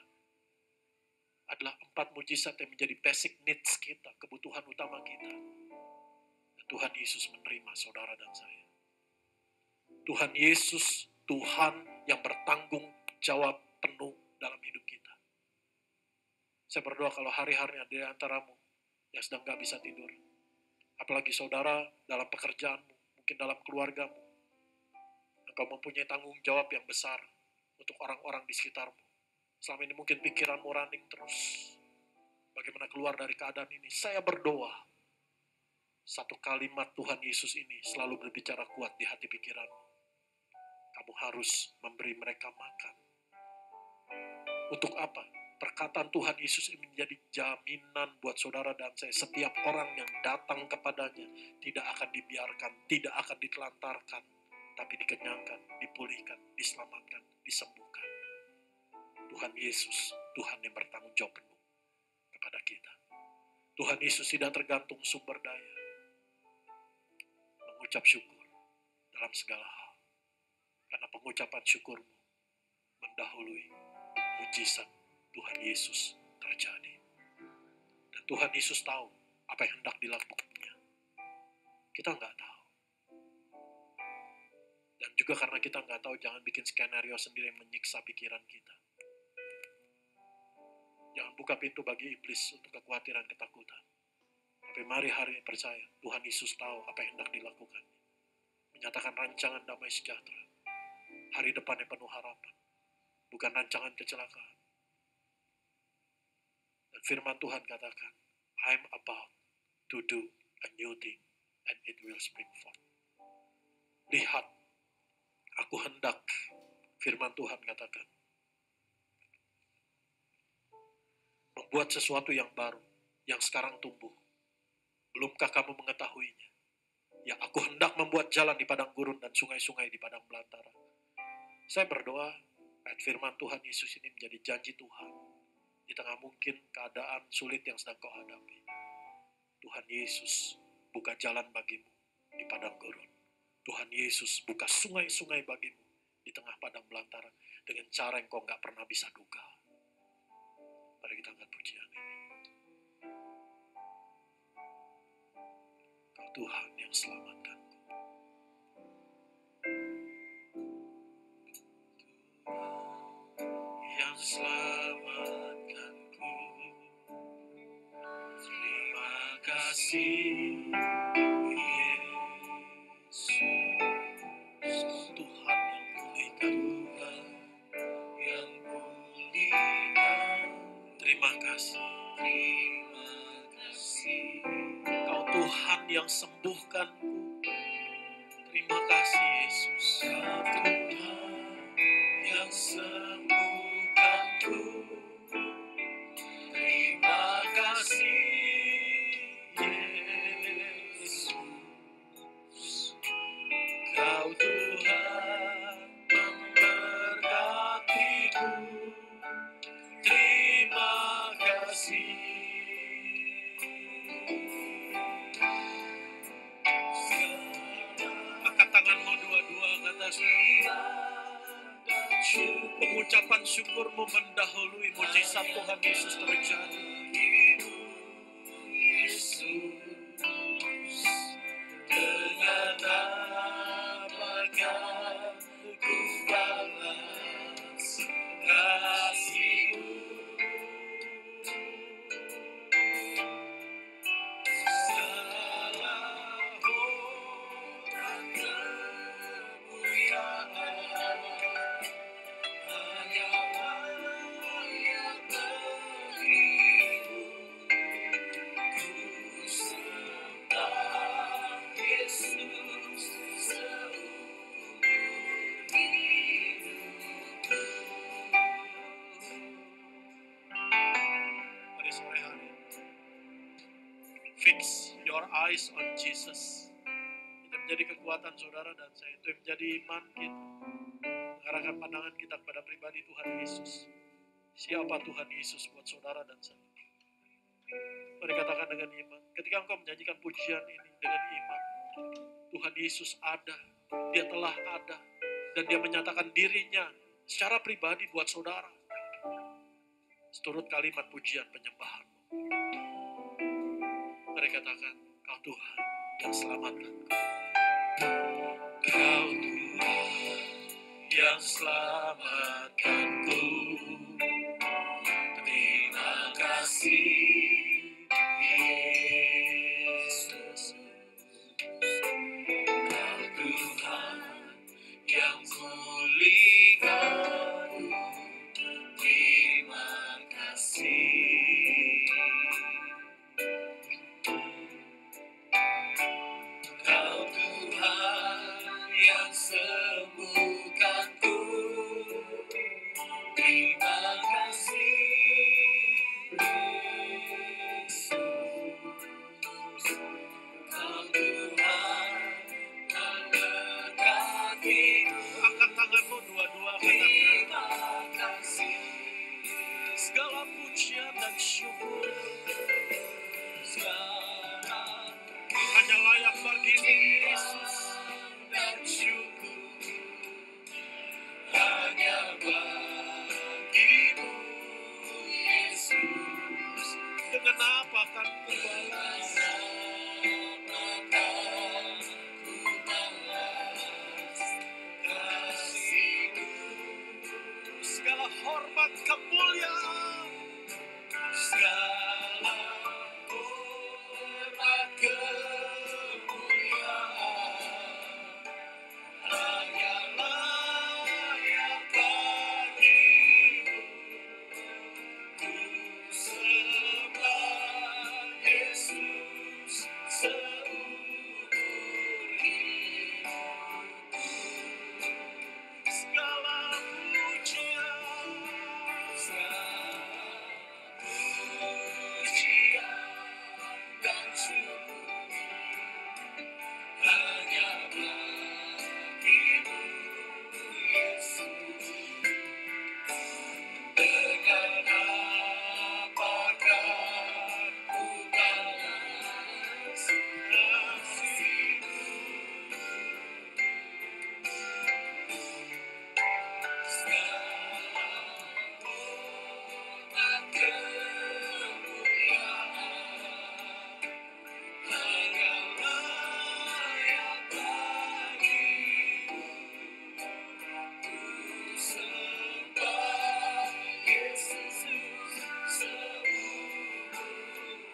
adalah 4 mujizat yang menjadi basic needs kita, kebutuhan utama kita. Dan Tuhan Yesus menerima saudara dan saya. Tuhan Yesus, Tuhan yang bertanggung jawab penuh dalam hidup kita. Saya berdoa kalau hari-hari ada di antaramu yang sedang gak bisa tidur, apalagi saudara dalam pekerjaanmu, mungkin dalam keluargamu, engkau mempunyai tanggung jawab yang besar untuk orang-orang di sekitarmu. Selama ini mungkin pikiranmu running terus. Bagaimana keluar dari keadaan ini? Saya berdoa, satu kalimat Tuhan Yesus ini selalu berbicara kuat di hati pikiranmu. Kamu harus memberi mereka makan. Untuk apa? Perkataan Tuhan Yesus ini menjadi jaminan buat saudara dan saya. Setiap orang yang datang kepadanya tidak akan dibiarkan, tidak akan ditelantarkan, tapi dikenyangkan, dipulihkan, diselamatkan, disembuhkan. Tuhan Yesus, Tuhan yang bertanggung jawab penuh kepada kita. Tuhan Yesus tidak tergantung sumber daya. Mengucap syukur dalam segala hal. Karena pengucapan syukurmu mendahului mujizat Tuhan Yesus terjadi. Dan Tuhan Yesus tahu apa yang hendak dilakukannya. Kita nggak tahu. Dan juga karena kita nggak tahu, jangan bikin skenario sendiri yang menyiksa pikiran kita. Jangan buka pintu bagi iblis untuk kekhawatiran, ketakutan. Tapi mari hari ini percaya, Tuhan Yesus tahu apa yang hendak dilakukan. Menyatakan rancangan damai sejahtera. Hari depan yang penuh harapan. Bukan rancangan kecelakaan. Dan firman Tuhan katakan, I'm about to do a new thing and it will spring forth. Lihat, aku hendak, firman Tuhan katakan, membuat sesuatu yang baru, yang sekarang tumbuh. Belumkah kamu mengetahuinya? Ya, aku hendak membuat jalan di padang gurun dan sungai-sungai di padang belantara. Saya berdoa, ayat firman Tuhan Yesus ini menjadi janji Tuhan. Di tengah mungkin keadaan sulit yang sedang kau hadapi. Tuhan Yesus buka jalan bagimu di padang gurun. Tuhan Yesus buka sungai-sungai bagimu di tengah padang belantara dengan cara yang kau nggak pernah bisa duga. Mari kita angkat pujian ini. Kau Tuhan yang selamatkanku. Tuhan yang selamatkanku. Terima kasih Yesus. Tuhan yang pulihkan. Yang pulihkan. Terima kasih. Terima kasih. Kau Tuhan yang sembuhkanku. Terima kasih Yesus. Kau Tuhan yang sembuhkanku. Terima kasih Yesus. Kau Tuhan memberkatiku. Terima kasih. Angkat tanganmu dua-dua, katakan. Pengucapan syukurmu mendahului mujizat Tuhan Yesus terjadi. Yesus, dengan apakah ku balas kasih-Mu. Segala hormat kemuliaan hanya layak bagi-Mu. Ku sembah Yesus seumur hidupku. Pada sore hari, fix your eyes on Jesus. Itu menjadi kekuatan saudara dan saya. Itu yang menjadi iman kita. Mengarahkan pandangan kita kepada pribadi Tuhan Yesus. Siapa Tuhan Yesus buat saudara dan saya? Mari katakan dengan iman. Ketika engkau menyanyikan pujian ini dengan iman, Tuhan Yesus ada. Dia telah ada. Dan dia menyatakan dirinya secara pribadi buat saudara. Seturut kalimat pujian penyembahanmu. Mari katakan, kau Tuhan yang selamatkanku. Kau Tuhan yang selamatkanku. Terima kasih Yesus. Kau Tuhan yang pulihkanku. Terima kasih. Kau Tuhan yang sembuhkanku. Terima kasih Yesus. Kau Tuhan memberkatiku. Angkat tanganmu dua-dua, terima kasih. Segala pujian dan syukur hanya layak bagi-Mu Yesus. Dan syukur hanya bagi-Mu Yesus. Dengan apa akan ku balas? hormat, kemuliaan. Segala hormat kemuliaan hanyalah yang bagimu. Ku sembah Yesus seumur hidupku. Segala pujian, segala pujian dan syukur hanya bagimu, Yesus. Dengan apakah ku balas kasih-Mu? Segala hormat kemuliaan hanyalah yang bagimu. Ku sembah Yesus seumur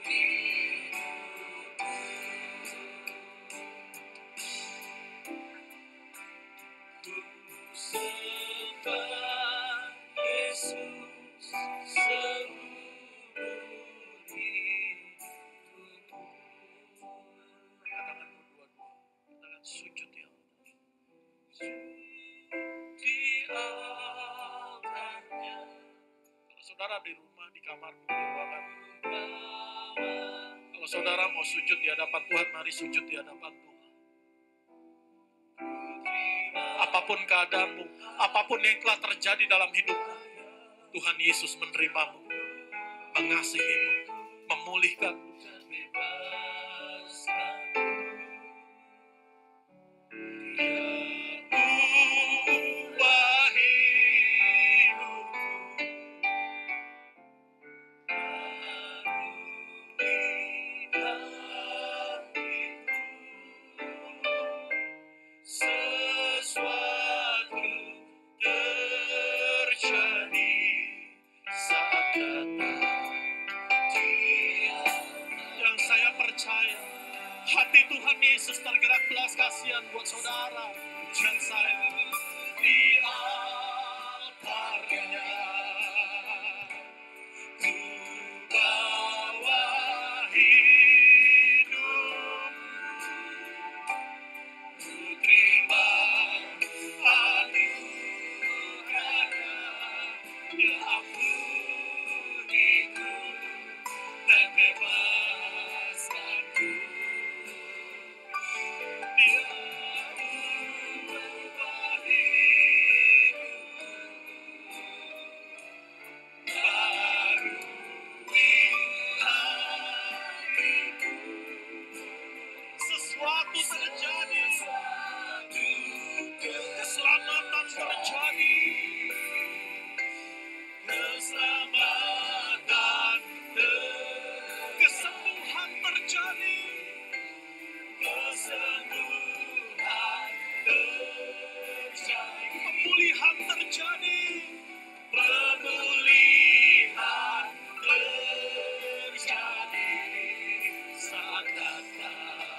hidupku. Ku sembah Yesus seumur hidupku. Katakan berdua-dua. Katakan sujud ya Allah. Di altarnya Kalau saudara di rumah, di kamar, di ruangan. Kalau saudara mau sujud di hadapan Tuhan, mari sujud di hadapan Tuhan. Apapun keadaanmu, apapun yang telah terjadi dalam hidupmu, Tuhan Yesus menerimamu, mengasihimu, memulihkan. ubah hidupku, sesuatu terjadi saat datang Dia. Yang saya percaya, hati Tuhan Yesus tergerak belas kasihan buat saudara dan saya. Di altarnya ku bawa hidup, ku terima anugerahnya, Dia ampuniku dan bebaskanku. Dia ubah hidupku, barui hatiku. Sesuatu terjadi, Sesuatu keselamatan terjadi, keselamatan kesembuhan terjadi, kesembuhan terjadi, pemulihan terjadi. pemulihan terjadi saat datang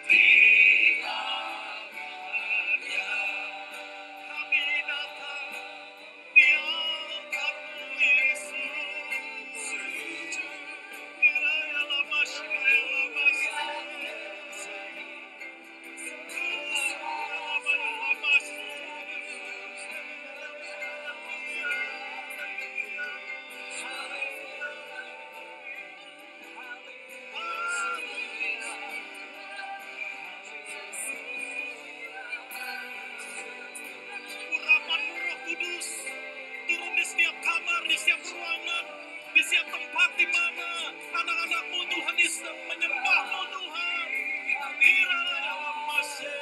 di altarnya. Kami datang di altar-Mu, Yesus. Kiranya urapan Roh Kudus turun di setiap kamar, di setiap ruangan, di setiap tempat di mana anak-anak-Mu Tuhan Yesus menyembah-Mu Tuhan. Kiranya masih.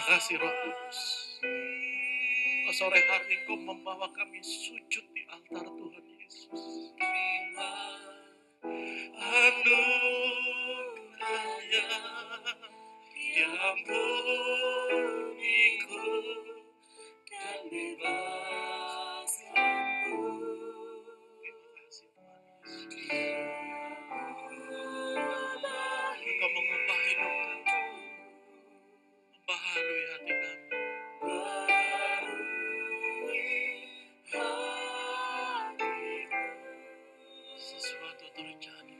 kasih Roh Kudus. Sore hari Engkau membawa kami sujud di altar Tuhan Yesus. Anugerahnya yang beriku dan bebaskanku. Terima kasih Tuhan Yesus. Engkau mengubah hidup kami, membaharui hati kami. Sesuatu terjadi.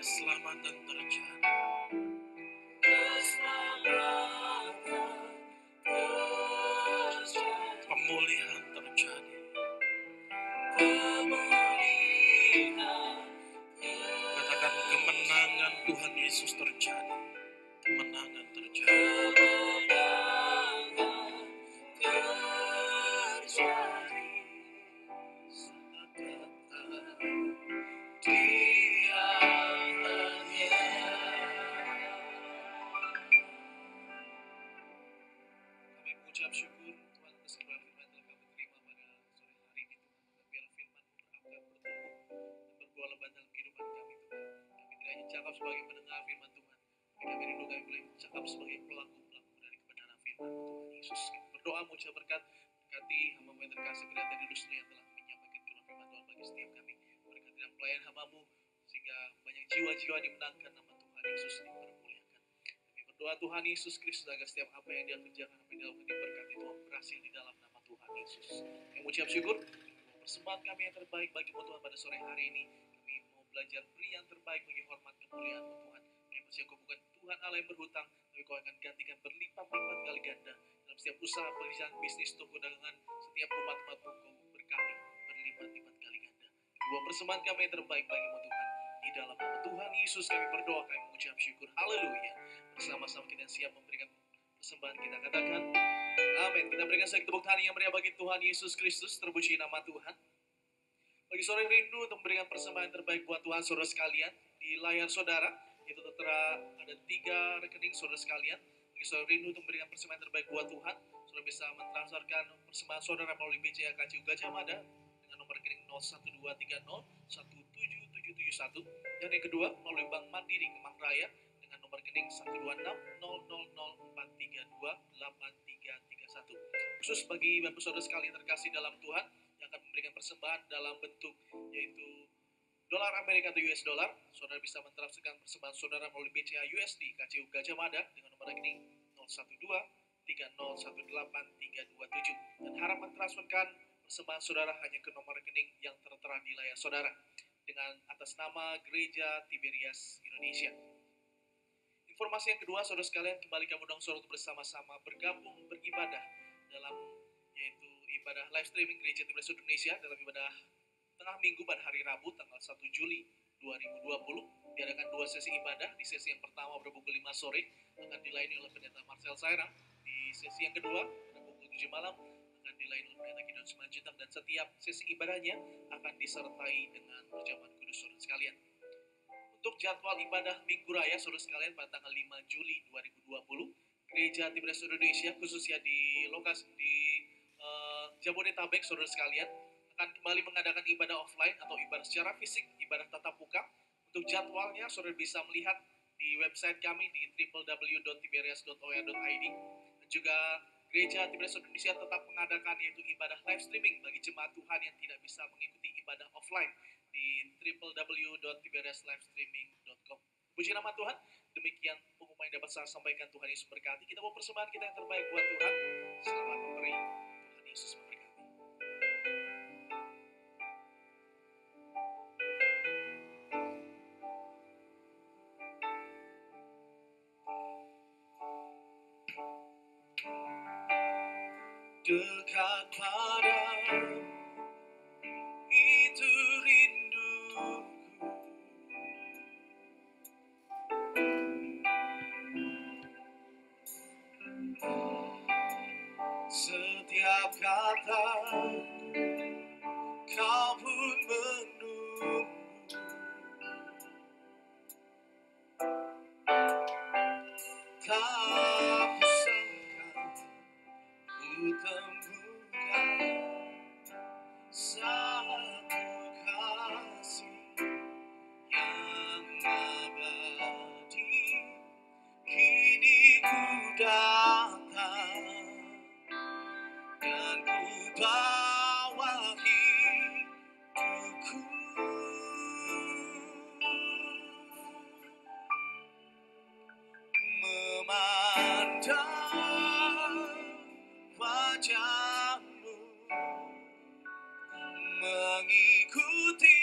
Keselamatan terjadi. Pemulihan terjadi. Katakan kemenangan Tuhan Yesus terjadi. Kemenangan terjadi. Kami mengucap syukur Tuhan atas kebenaran firman yang telah kami terima pada sore hari ini Tuhan. Biar firman berakar bertumbuh dan berbuah lebat dalam kehidupan kami Tuhan. Kami tidak hanya cakap sebagai pendengar firman Tuhan, tapi kami rindu kami boleh cakap sebagai pelaku-pelaku dari kebenaran firman Tuhan Yesus. Kami berdoa mengucap berkat, berkati hamba-mu yang terkasih pendeta di Rusli yang telah menyampaikan firman Tuhan bagi setiap kami. Berkati dan pelayan hamba-mu sehingga banyak jiwa-jiwa dimenangkan nama Tuhan Yesus dipermuliakan. Kami berdoa Tuhan Yesus Kristus agar setiap apa yang dia kerjakan, apa yang dia lakukan diberkati Tuhan berhasil di dalam nama Tuhan Yesus. Kami mengucap syukur, persembahan kami yang terbaik bagi-Mu Tuhan pada sore hari ini. Kami mau belajar beri yang terbaik bagi hormat kemuliaan-Mu Tuhan. Kami percaya Kau bukan Tuhan Allah yang berhutang, tapi Kau akan gantikan berlipat-lipat kali ganda dalam setiap usaha, pekerjaan, bisnis, toko dagangan, setiap umat-umat-Mu Kau berkati berlipat-lipat kali ganda. Dua persembahan kami yang terbaik bagi-Mu Tuhan. Di dalam nama Tuhan Yesus kami berdoa, kami mengucap syukur. Haleluya. Bersama-sama kita siap memberikan persembahan, kita katakan amin. Kita berikan sekali tepuk tangan yang meriah bagi Tuhan Yesus Kristus. Terpuji nama Tuhan. Bagi saudara yang rindu untuk memberikan persembahan terbaik buat Tuhan, saudara sekalian, di layar saudara itu tertera ada 3 rekening saudara sekalian. Bagi saudara rindu untuk memberikan persembahan terbaik buat Tuhan, saudara bisa mentransferkan persembahan saudara melalui BCA KCU Gajah Mada dengan nomor rekening 0123017771, dan yang kedua melalui Bank Mandiri Kemang Raya dengan nomor rekening 1260004328331. Khusus bagi Bapak Saudara sekalian terkasih dalam Tuhan yang akan memberikan persembahan dalam bentuk yaitu dolar Amerika atau US dollar, saudara bisa mentransferkan persembahan saudara melalui BCA USD KCU Gajah Mada dengan nomor rekening 0123018327, dan harap mentransferkan persembahan saudara hanya ke nomor rekening yang tertera di layar saudara dengan atas nama Gereja Tiberias Indonesia. Informasi yang kedua, saudara sekalian, kembali kami undang saudara untuk bersama-sama bergabung beribadah dalam yaitu ibadah live streaming Gereja Tiberias Indonesia dalam ibadah tengah minggu pada hari Rabu tanggal 1 Juli 2020. Diadakan 2 sesi ibadah. Di sesi yang pertama pada pukul 5 sore akan dilayani oleh Pendeta Marcel Sairang. Di sesi yang kedua pada pukul 7 malam akan dilayani oleh Pendeta Gideon Simanjuntak, dan setiap sesi ibadahnya akan disertai dengan perjamuan kudus saudara sekalian. Untuk jadwal ibadah Minggu Raya saudara sekalian pada tanggal 5 Juli 2020, Gereja Tiberias Indonesia khususnya di lokasi di Jabodetabek saudara sekalian akan kembali mengadakan ibadah offline atau ibadah secara fisik, ibadah tatap muka. Untuk jadwalnya saudara bisa melihat di website kami di www.tiberias.or.id, dan juga Gereja Tiberias Indonesia tetap mengadakan yaitu ibadah live streaming bagi jemaat Tuhan yang tidak bisa mengikuti ibadah offline di www.tiberiaslivestreaming.com. Puji nama Tuhan. Demikian pengumuman yang dapat saya sampaikan. Tuhan Yesus berkati. Kita mau persembahan kita yang terbaik buat Tuhan. Selamat memberi. Tuhan Yesus memberkati. Dekat padamu itu rinduku, setiap kata kau pun menunggu, wajah-Mu, mengikuti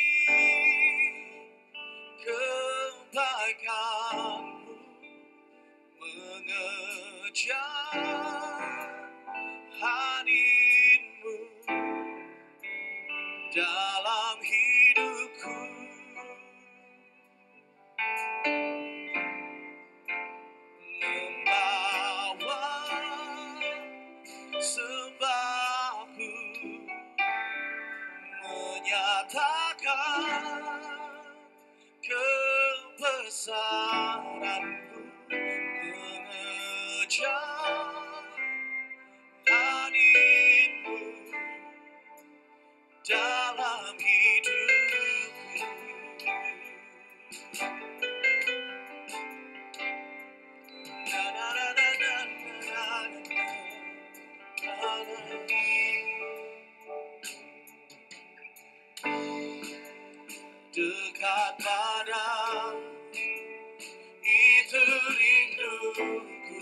kebaikan-Mu, mengejar hadir-Mu dalam hidupku. Membawa sembahku, menyatakan kebesaran-Mu, mengejar hadir-Mu dalam hidupku. Na, na, na, na, na, na, na, na, na. Dekat padamu itu rinduku,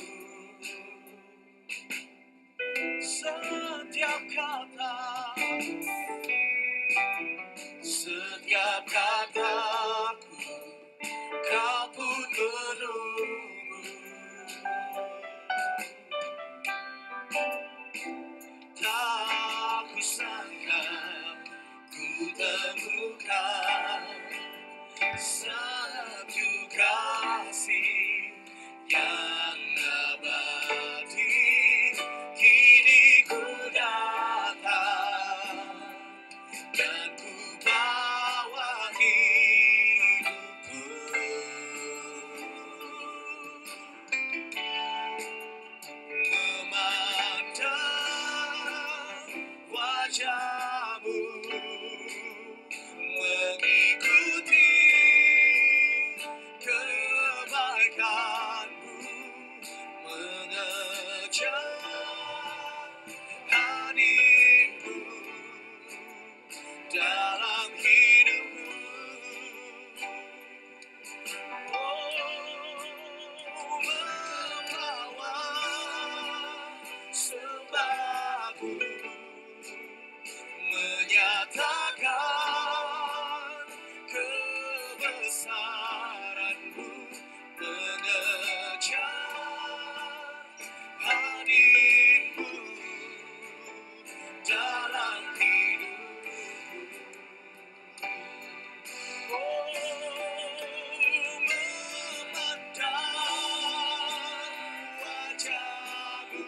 setiap kataku kau pun menunggu. Tak kusangka ku temukan satu kasih yang abadi. Kini ku datang dan ku bawa hidupku, memandang wajah-Mu, mengikuti kebaikan-Mu, mengejar hadir-Mu dalam hidupku. Membawa sembahku, menyatakan kebesaran-Mu, mengejar hadir-Mu dalam hidupku. Memandang wajah-Mu,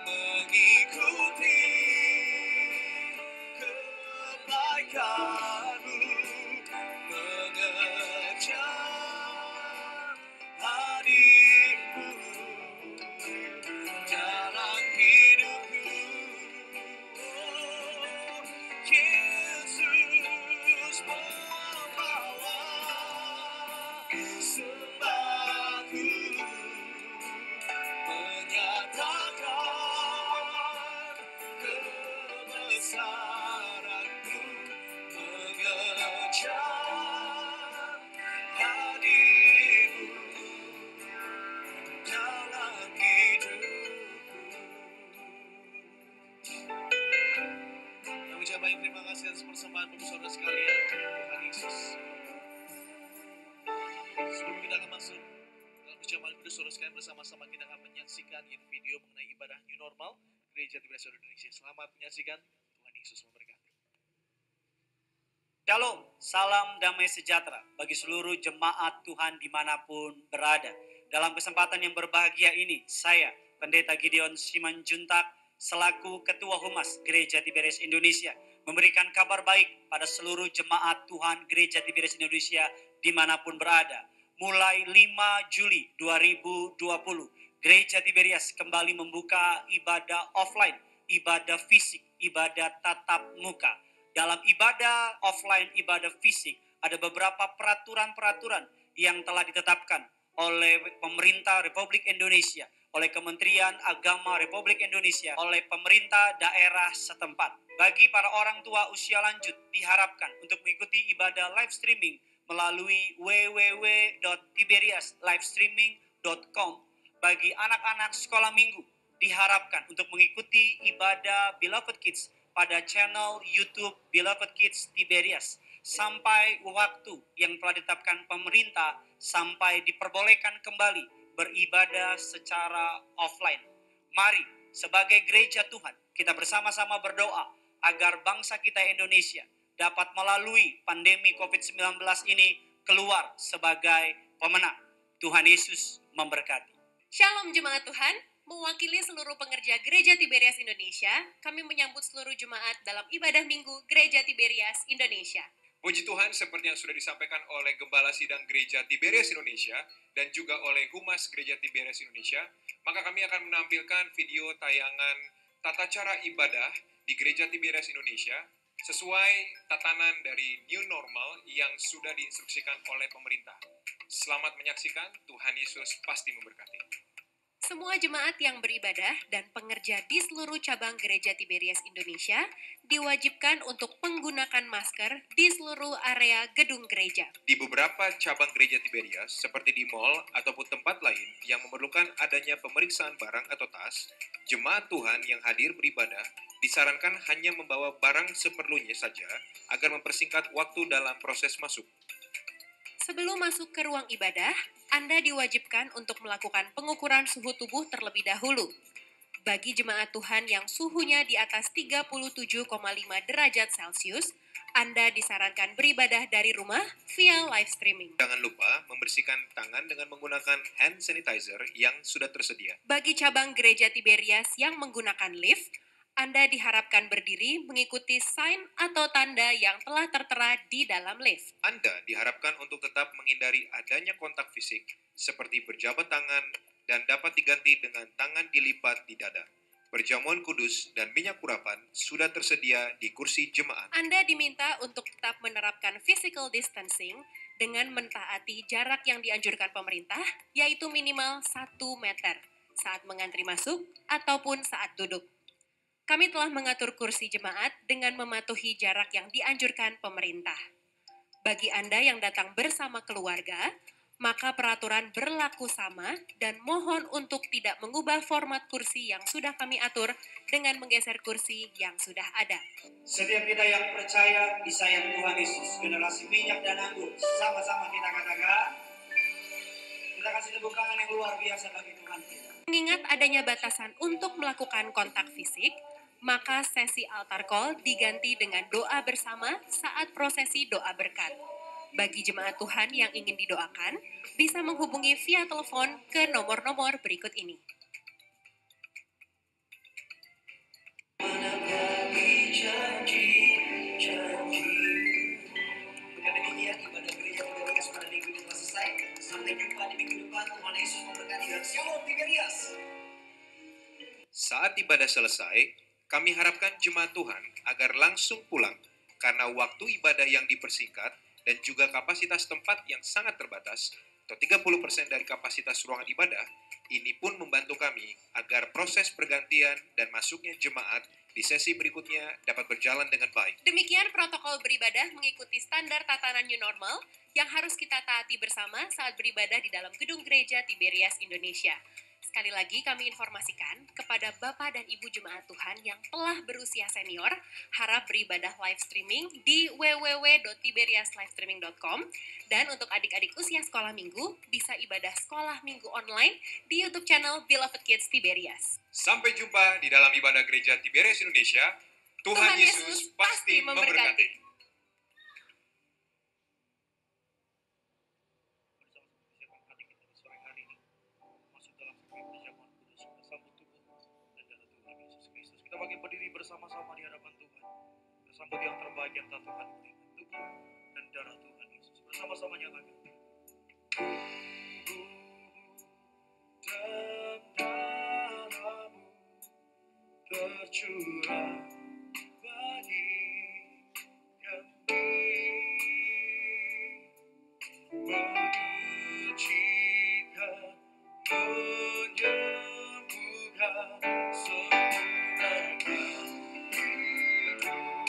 mengikuti kebaikan-Mu, mengejar hadir-Mu dalam hidupku. Yesus membawa sembahku, menyatakan kebesaran-Mu, mengejar hadir-Mu dalam hidupku. Kami ucapkan terima kasih atas persembahan untuk saudara sekalian, Tuhan Yesus. Sebelum kita akan masuk dalam perjamuan kudus, saudara sekalian, bersama-sama kita akan menyaksikan video mengenai ibadah New Normal Gereja Tiberias Indonesia. Selamat menyaksikan, Tuhan Yesus memberkati. Shalom, salam damai sejahtera bagi seluruh jemaat Tuhan dimanapun berada. Dalam kesempatan yang berbahagia ini, saya, Pendeta Gideon Simanjuntak, selaku Ketua Humas Gereja Tiberias Indonesia, memberikan kabar baik pada seluruh jemaat Tuhan Gereja Tiberias Indonesia dimanapun berada. Mulai 5 Juli 2020, Gereja Tiberias kembali membuka ibadah offline, ibadah fisik, ibadah tatap muka. Dalam ibadah offline, ibadah fisik, ada beberapa peraturan-peraturan yang telah ditetapkan oleh pemerintah Republik Indonesia, oleh Kementerian Agama Republik Indonesia, oleh pemerintah daerah setempat. Bagi para orang tua usia lanjut, diharapkan untuk mengikuti ibadah live streaming melalui www.tiberiaslivestreaming.com bagi anak-anak sekolah minggu diharapkan untuk mengikuti ibadah Beloved Kids pada channel YouTube Beloved Kids Tiberias sampai waktu yang telah ditetapkan pemerintah sampai diperbolehkan kembali beribadah secara offline. Mari sebagai gereja Tuhan kita bersama-sama berdoa agar bangsa kita Indonesia dapat melalui pandemi COVID-19 ini keluar sebagai pemenang. Tuhan Yesus memberkati. Shalom jemaat Tuhan, mewakili seluruh pengerja Gereja Tiberias Indonesia, kami menyambut seluruh jemaat dalam ibadah minggu Gereja Tiberias Indonesia. Puji Tuhan, seperti yang sudah disampaikan oleh Gembala Sidang Gereja Tiberias Indonesia dan juga oleh Humas Gereja Tiberias Indonesia, maka kami akan menampilkan video tayangan tata cara ibadah di Gereja Tiberias Indonesia sesuai tatanan dari new normal yang sudah diinstruksikan oleh pemerintah. Selamat menyaksikan, Tuhan Yesus pasti memberkati. Semua jemaat yang beribadah dan pengerja di seluruh cabang Gereja Tiberias Indonesia diwajibkan untuk menggunakan masker di seluruh area gedung gereja. Di beberapa cabang Gereja Tiberias, seperti di mall ataupun tempat lain yang memerlukan adanya pemeriksaan barang atau tas, jemaat Tuhan yang hadir beribadah disarankan hanya membawa barang seperlunya saja agar mempersingkat waktu dalam proses masuk. Sebelum masuk ke ruang ibadah, Anda diwajibkan untuk melakukan pengukuran suhu tubuh terlebih dahulu. Bagi jemaat Tuhan yang suhunya di atas 37,5 derajat Celcius, Anda disarankan beribadah dari rumah via live streaming. Jangan lupa membersihkan tangan dengan menggunakan hand sanitizer yang sudah tersedia. Bagi cabang Gereja Tiberias yang menggunakan lift, Anda diharapkan berdiri mengikuti sign atau tanda yang telah tertera di dalam lift. Anda diharapkan untuk tetap menghindari adanya kontak fisik seperti berjabat tangan dan dapat diganti dengan tangan dilipat di dada. Perjamuan kudus dan minyak urapan sudah tersedia di kursi jemaat. Anda diminta untuk tetap menerapkan physical distancing dengan mentaati jarak yang dianjurkan pemerintah, yaitu minimal 1 meter saat mengantri masuk ataupun saat duduk. Kami telah mengatur kursi jemaat dengan mematuhi jarak yang dianjurkan pemerintah. Bagi Anda yang datang bersama keluarga, maka peraturan berlaku sama dan mohon untuk tidak mengubah format kursi yang sudah kami atur dengan menggeser kursi yang sudah ada. Setiap kita yang percaya disayang Tuhan Yesus, generasi minyak dan anggur, sama-sama kita katakan, kita kasih tepuk tangan yang luar biasa bagi Tuhan kita. Mengingat adanya batasan untuk melakukan kontak fisik, maka sesi altar call diganti dengan doa bersama saat prosesi doa berkat. Bagi jemaat Tuhan yang ingin didoakan, bisa menghubungi via telepon ke nomor-nomor berikut ini. Dengan demikian ibadah gereja Tiberias pada minggu ini telah selesai. Sampai jumpa di minggu depan. Tuhan Yesus memberkati dan Shalom Tiberias. Saat ibadah selesai, kami harapkan jemaat Tuhan agar langsung pulang karena waktu ibadah yang dipersingkat dan juga kapasitas tempat yang sangat terbatas atau 30% dari kapasitas ruangan ibadah, ini pun membantu kami agar proses pergantian dan masuknya jemaat di sesi berikutnya dapat berjalan dengan baik. Demikian protokol beribadah mengikuti standar tatanan new normal yang harus kita taati bersama saat beribadah di dalam gedung gereja Tiberias Indonesia. Sekali lagi kami informasikan kepada Bapak dan Ibu Jemaat Tuhan yang telah berusia senior, harap beribadah live streaming di www.tiberiaslivestreaming.com, dan untuk adik-adik usia sekolah minggu bisa ibadah sekolah minggu online di YouTube channel Beloved Kids Tiberias. Sampai jumpa di dalam ibadah gereja Tiberias Indonesia. Tuhan Yesus pasti memberkati. Kita bagi berdiri bersama-sama di hadapan Tuhan. Kita sambut yang terbaik yang telah Tuhan berikan. Tubuh dan darah Tuhan Yesus. Bersama-sama nyatakan. Dan darahmu tercurah bagi kami, menyucikan, menyembuhkan sebenarnya hidup kami.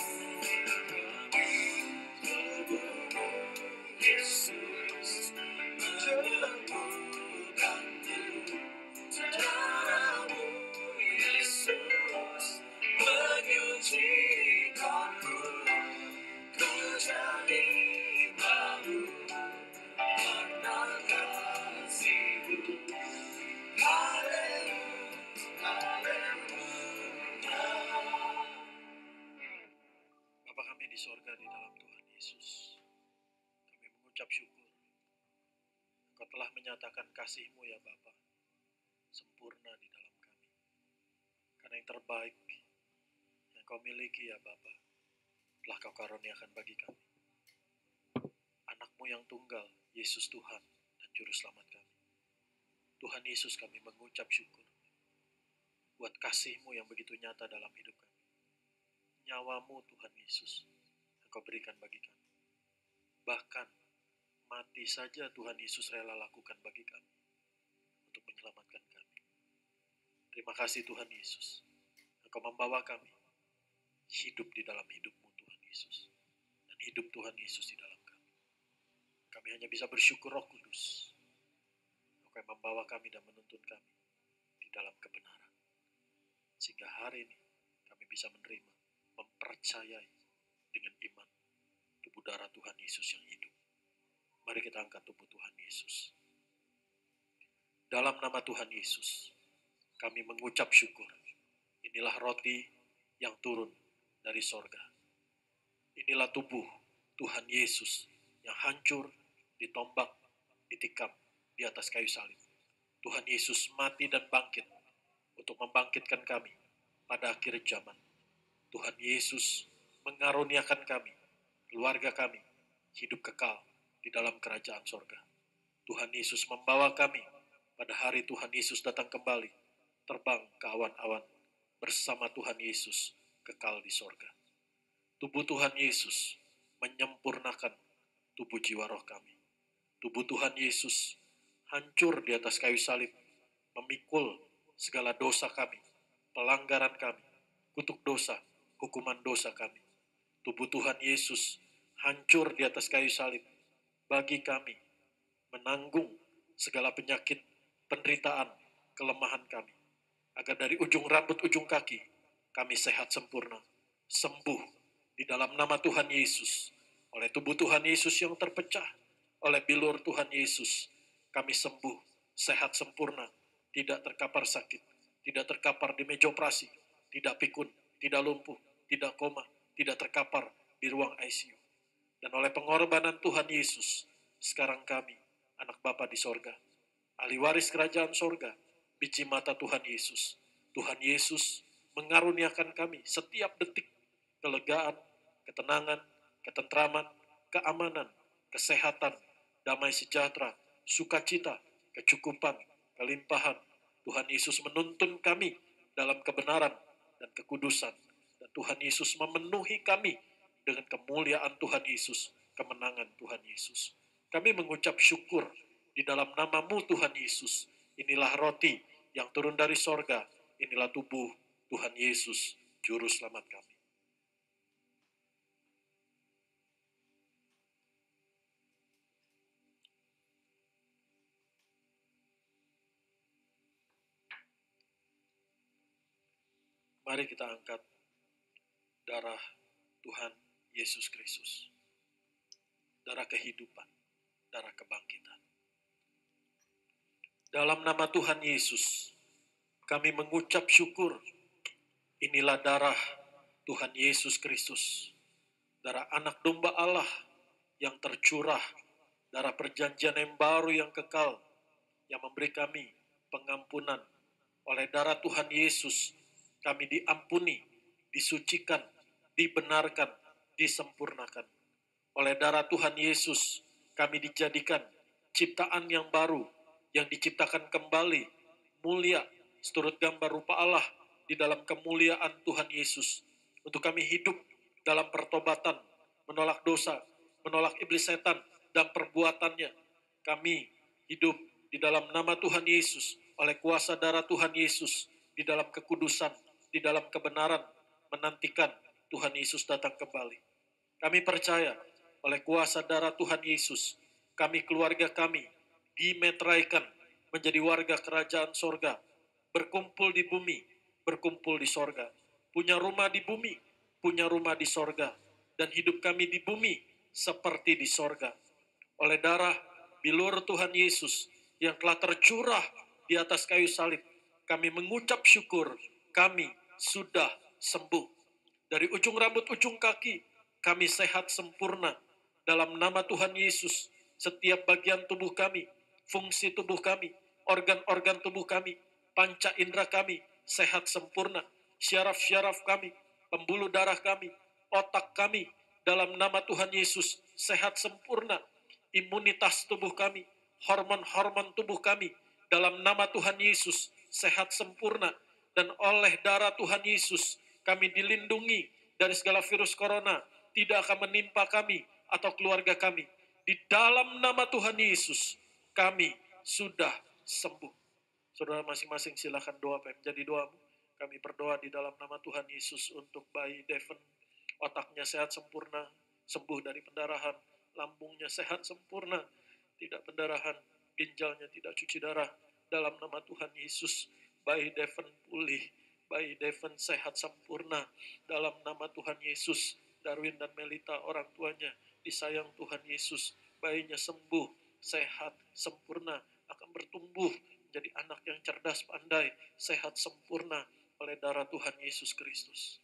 Yesus menyembuhkan Yesus, kami mengucap syukur. Engkau telah menyatakan kasih-Mu ya Bapa, sempurna di dalam kami. Karena yang terbaik yang Kau miliki ya Bapa, telah Kau karuniakan bagi kami. Anak-Mu yang tunggal, Yesus Tuhan dan Juru Selamat kami. Tuhan Yesus, kami mengucap syukur buat kasih-Mu yang begitu nyata dalam hidup kami. Nyawa-Mu Tuhan Yesus, Engkau berikan bagi kami. Bahkan mati saja Tuhan Yesus rela lakukan bagi kami untuk menyelamatkan kami. Terima kasih Tuhan Yesus, Engkau membawa kami hidup di dalam hidup-Mu Tuhan Yesus. Dan hidup Tuhan Yesus di dalam kami. Kami hanya bisa bersyukur Roh Kudus. Engkau yang membawa kami dan menuntun kami di dalam kebenaran. Sehingga hari ini kami bisa menerima, mempercayai dengan iman tubuh darah Tuhan Yesus yang hidup. Mari kita angkat tubuh Tuhan Yesus. Dalam nama Tuhan Yesus, kami mengucap syukur. Inilah roti yang turun dari sorga. Inilah tubuh Tuhan Yesus yang hancur, ditombak, ditikam di atas kayu salib. Tuhan Yesus mati dan bangkit untuk membangkitkan kami pada akhir zaman. Tuhan Yesus mengaruniakan kami, keluarga kami, hidup kekal di dalam kerajaan sorga. Tuhan Yesus membawa kami pada hari Tuhan Yesus datang kembali, terbang ke awan-awan bersama Tuhan Yesus kekal di sorga. Tubuh Tuhan Yesus menyempurnakan tubuh jiwa roh kami. Tubuh Tuhan Yesus hancur di atas kayu salib, memikul segala dosa kami, pelanggaran kami, kutuk dosa, hukuman dosa kami. Tubuh Tuhan Yesus hancur di atas kayu salib bagi kami, menanggung segala penyakit, penderitaan, kelemahan kami. Agar dari ujung rambut, ujung kaki, kami sehat sempurna, sembuh di dalam nama Tuhan Yesus. Oleh tubuh Tuhan Yesus yang terpecah, oleh bilur Tuhan Yesus, kami sembuh, sehat sempurna, tidak terkapar sakit, tidak terkapar di meja operasi, tidak pikun, tidak lumpuh, tidak koma, tidak terkapar di ruang ICU. Dan oleh pengorbanan Tuhan Yesus, sekarang kami, anak Bapa di sorga, ahli waris kerajaan sorga, biji mata Tuhan Yesus. Tuhan Yesus mengaruniakan kami setiap detik kelegaan, ketenangan, ketentraman, keamanan, kesehatan, damai sejahtera, sukacita, kecukupan, kelimpahan. Tuhan Yesus menuntun kami dalam kebenaran dan kekudusan. Dan Tuhan Yesus memenuhi kami dengan kemuliaan Tuhan Yesus, kemenangan Tuhan Yesus. Kami mengucap syukur di dalam nama-Mu Tuhan Yesus. Inilah roti yang turun dari sorga. Inilah tubuh Tuhan Yesus, Juru Selamat kami. Mari kita angkat darah Tuhan Yesus Kristus. Darah kehidupan, darah kebangkitan. Dalam nama Tuhan Yesus, kami mengucap syukur. Inilah darah Tuhan Yesus Kristus. Darah anak domba Allah yang tercurah. Darah perjanjian yang baru yang kekal. Yang memberi kami pengampunan. Oleh darah Tuhan Yesus, kami diampuni, disucikan, dibenarkan, disempurnakan. Oleh darah Tuhan Yesus, kami dijadikan ciptaan yang baru, yang diciptakan kembali, mulia, seturut gambar rupa Allah di dalam kemuliaan Tuhan Yesus. Untuk kami hidup dalam pertobatan, menolak dosa, menolak iblis setan dan perbuatannya. Kami hidup di dalam nama Tuhan Yesus, oleh kuasa darah Tuhan Yesus, di dalam kekudusan, di dalam kebenaran, menantikan Tuhan Yesus datang kembali. Kami percaya oleh kuasa darah Tuhan Yesus, kami keluarga kami dimeteraikan menjadi warga kerajaan sorga, berkumpul di bumi, berkumpul di sorga, punya rumah di bumi, punya rumah di sorga, dan hidup kami di bumi seperti di sorga. Oleh darah bilur Tuhan Yesus yang telah tercurah di atas kayu salib, kami mengucap syukur, kami sudah sembuh. Dari ujung rambut ujung kaki, kami sehat sempurna, dalam nama Tuhan Yesus, setiap bagian tubuh kami, fungsi tubuh kami, organ-organ tubuh kami, panca indera kami, sehat sempurna, syaraf-syaraf kami, pembuluh darah kami, otak kami, dalam nama Tuhan Yesus, sehat sempurna, imunitas tubuh kami, hormon-hormon tubuh kami, dalam nama Tuhan Yesus, sehat sempurna, dan oleh darah Tuhan Yesus, kami dilindungi dari segala virus corona, tidak akan menimpa kami atau keluarga kami. Di dalam nama Tuhan Yesus, kami sudah sembuh. Saudara masing-masing silakan doa apa yang menjadi doamu. Kami berdoa di dalam nama Tuhan Yesus untuk bayi Devon, otaknya sehat sempurna, sembuh dari pendarahan, lambungnya sehat sempurna, tidak pendarahan, ginjalnya tidak cuci darah. Dalam nama Tuhan Yesus, bayi Devon pulih, bayi Devon sehat sempurna. Dalam nama Tuhan Yesus, Darwin dan Melita orang tuanya disayang Tuhan Yesus, bayinya sembuh, sehat, sempurna, akan bertumbuh menjadi anak yang cerdas, pandai, sehat, sempurna oleh darah Tuhan Yesus Kristus.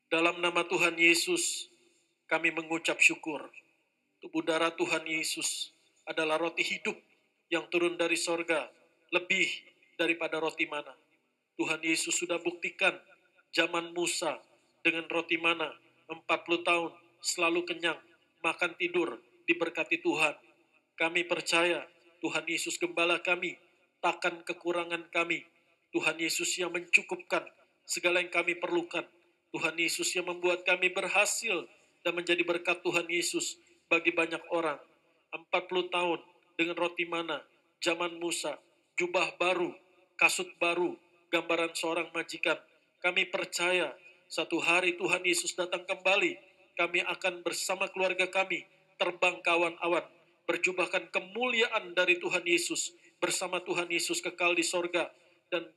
Dalam nama Tuhan Yesus, kami mengucap syukur. Tubuh darah Tuhan Yesus adalah roti hidup yang turun dari sorga, lebih daripada roti mana. Tuhan Yesus sudah buktikan zaman Musa dengan roti mana 40 tahun selalu kenyang, makan tidur, diberkati Tuhan. Kami percaya Tuhan Yesus Gembala kami, takkan kekurangan kami. Tuhan Yesus yang mencukupkan segala yang kami perlukan. Tuhan Yesus yang membuat kami berhasil dan menjadi berkat Tuhan Yesus bagi banyak orang. 40 tahun dengan roti mana, zaman Musa, jubah baru, kasut baru, gambaran seorang majikan. Kami percaya satu hari Tuhan Yesus datang kembali. Kami akan bersama keluarga kami terbang ke awan-awan, berjubahkan kemuliaan dari Tuhan Yesus, bersama Tuhan Yesus kekal di sorga. Dan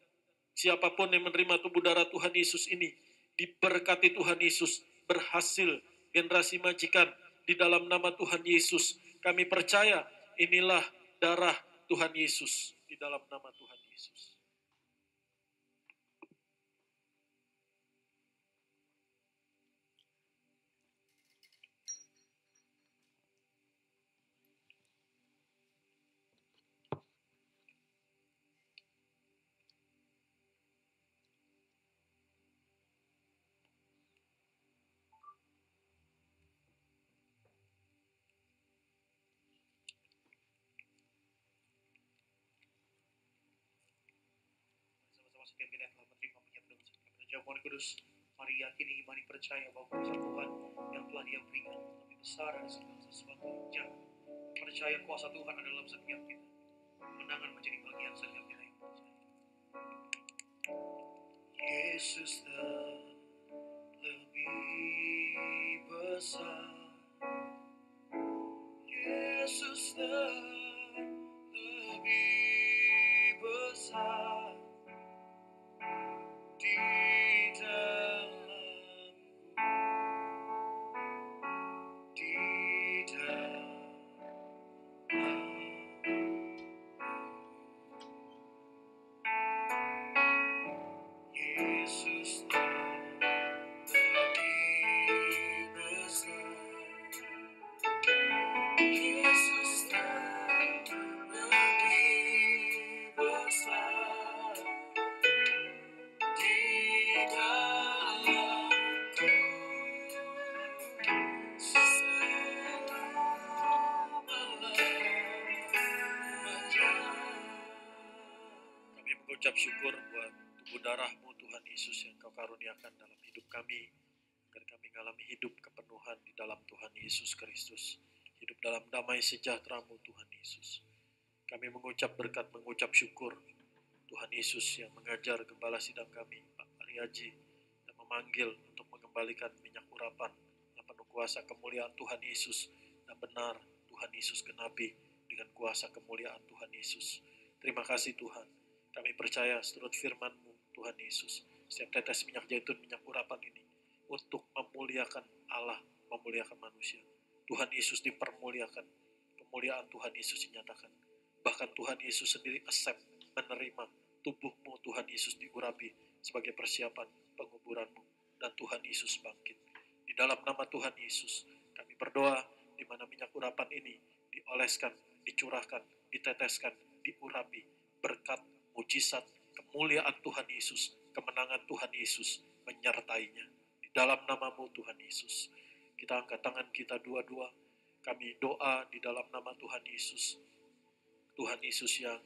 siapapun yang menerima tubuh darah Tuhan Yesus ini, diberkati Tuhan Yesus, berhasil generasi majikan di dalam nama Tuhan Yesus. Kami percaya inilah darah Tuhan Yesus di dalam nama Tuhan Yesus. Sama-sama setiap kita telah menerima penyertaan Jawaban Kudus. Mari yakini, imani, percaya bahwa kuasa Tuhan yang telah Dia berikan lebih besar dari segala sesuatu yang jahat. Percaya kuasa Tuhan ada dalam setiap kita. Kemenangan menjadi bagian setiap kita yang percaya. Yesus lebih besar. Yesus lebih besar. Di dalamku, di dalamku, Yesus lebih besar. Yesus lebih besar. Di dalamku selama-lamanya. Kami mengucap syukur buat tubuh darah-Mu Tuhan Yesus yang Kau karuniakan dalam hidup kami, agar kami mengalami hidup kepenuhan di dalam Tuhan Yesus Kristus, hidup dalam damai sejahtera-Mu Tuhan Yesus. Kami mengucap berkat, mengucap syukur Tuhan Yesus yang mengajar gembala sidang kami, Pak Aryaji, dan memanggil untuk mengembalikan minyak urapan yang penuh kuasa kemuliaan Tuhan Yesus, dan benar Tuhan Yesus genapi dengan kuasa kemuliaan Tuhan Yesus. Terima kasih Tuhan. Kami percaya seturut firman-Mu Tuhan Yesus, setiap tetes minyak zaitun, minyak urapan ini untuk memuliakan Allah, memuliakan manusia. Tuhan Yesus dipermuliakan, kemuliaan Tuhan Yesus dinyatakan. Bahkan Tuhan Yesus sendiri accept, menerima tubuh-Mu Tuhan Yesus diurapi sebagai persiapan penguburan-Mu, dan Tuhan Yesus bangkit. Di dalam nama Tuhan Yesus, kami berdoa di mana minyak urapan ini dioleskan, dicurahkan, diteteskan, diurapi. Berkat, mujizat, kemuliaan Tuhan Yesus, kemenangan Tuhan Yesus menyertainya. Di dalam namamu Tuhan Yesus, kita angkat tangan kita dua-dua. Kami doa di dalam nama Tuhan Yesus. Tuhan Yesus yang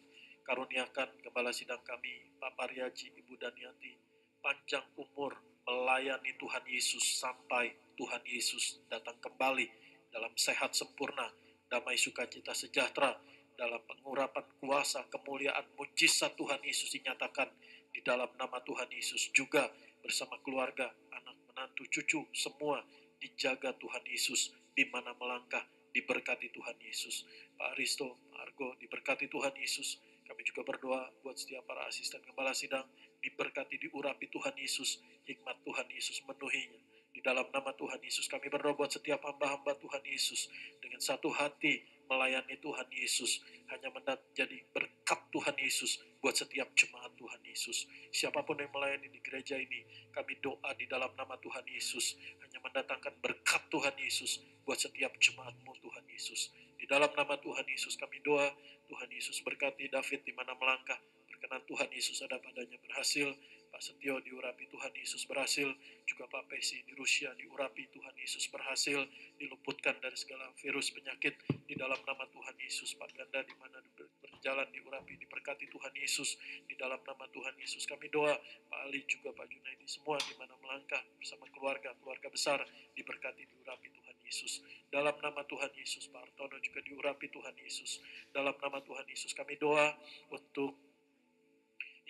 karuniakan Gembala Sidang kami, Pak Paryaji, Ibu Daniati, panjang umur melayani Tuhan Yesus sampai Tuhan Yesus datang kembali dalam sehat sempurna, damai sukacita sejahtera, dalam pengurapan kuasa, kemuliaan, mujizat Tuhan Yesus dinyatakan di dalam nama Tuhan Yesus juga bersama keluarga, anak, menantu, cucu, semua dijaga Tuhan Yesus di mana melangkah, diberkati Tuhan Yesus. Pak Aristo, Pak Argo, diberkati Tuhan Yesus. Kami juga berdoa buat setiap para asisten Gembala Sidang, diberkati, diurapi Tuhan Yesus, hikmat Tuhan Yesus menuhinya. Di dalam nama Tuhan Yesus kami berdoa buat setiap hamba-hamba Tuhan Yesus dengan satu hati melayani Tuhan Yesus, hanya menjadi berkat Tuhan Yesus buat setiap jemaat Tuhan Yesus. Siapapun yang melayani di gereja ini, kami doa di dalam nama Tuhan Yesus, hanya mendatangkan berkat Tuhan Yesus buat setiap jemaat-Mu Tuhan Yesus. Di dalam nama Tuhan Yesus kami doa, Tuhan Yesus berkati David di mana melangkah, berkenan Tuhan Yesus ada padanya berhasil. Pak Setio diurapi Tuhan Yesus berhasil, juga Pak Pesi di Rusia diurapi Tuhan Yesus berhasil, diluputkan dari segala virus penyakit di dalam nama Tuhan Yesus. Pak Ganda di mana berjalan diurapi, diberkati Tuhan Yesus di dalam nama Tuhan Yesus. Kami doa Pak Ali juga Pak Junaidi semua di mana melangkah bersama keluarga besar diberkati, diurapi Tuhan Yesus. Dalam nama Tuhan Yesus, Pak Artono juga diurapi Tuhan Yesus. Dalam nama Tuhan Yesus kami doa untuk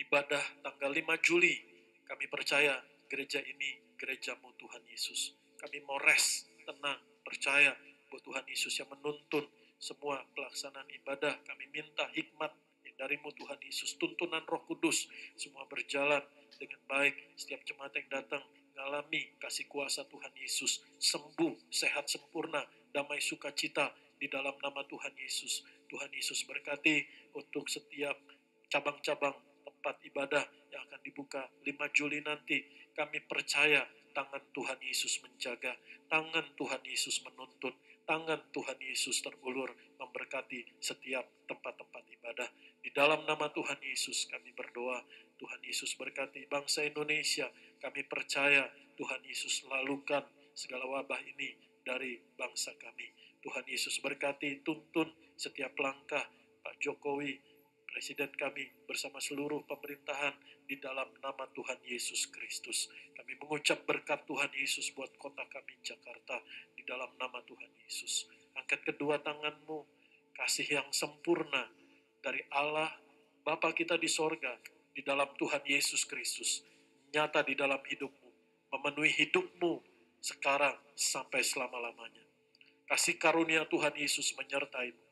ibadah tanggal 5 Juli. Kami percaya gereja ini gereja-Mu Tuhan Yesus. Kami mau rest, tenang, percaya bahwa Tuhan Yesus yang menuntun semua pelaksanaan ibadah. Kami minta hikmat dari-Mu Tuhan Yesus, tuntunan Roh Kudus, semua berjalan dengan baik. Setiap jemaat yang datang mengalami kasih kuasa Tuhan Yesus, sembuh, sehat sempurna, damai sukacita di dalam nama Tuhan Yesus. Tuhan Yesus berkati untuk setiap cabang-cabang tempat ibadah yang akan dibuka 5 Juli nanti. Kami percaya tangan Tuhan Yesus menjaga, tangan Tuhan Yesus menuntun, tangan Tuhan Yesus terulur memberkati setiap tempat-tempat ibadah. Di dalam nama Tuhan Yesus kami berdoa, Tuhan Yesus berkati bangsa Indonesia. Kami percaya Tuhan Yesus lalukan segala wabah ini dari bangsa kami. Tuhan Yesus berkati, tuntun setiap langkah Pak Jokowi, Presiden kami bersama seluruh pemerintahan di dalam nama Tuhan Yesus Kristus. Kami mengucap berkat Tuhan Yesus buat kota kami Jakarta di dalam nama Tuhan Yesus. Angkat kedua tangan-Mu, kasih yang sempurna dari Allah Bapa kita di sorga di dalam Tuhan Yesus Kristus nyata di dalam hidup-Mu, memenuhi hidup-Mu sekarang sampai selama-lamanya. Kasih karunia Tuhan Yesus menyertai-Mu.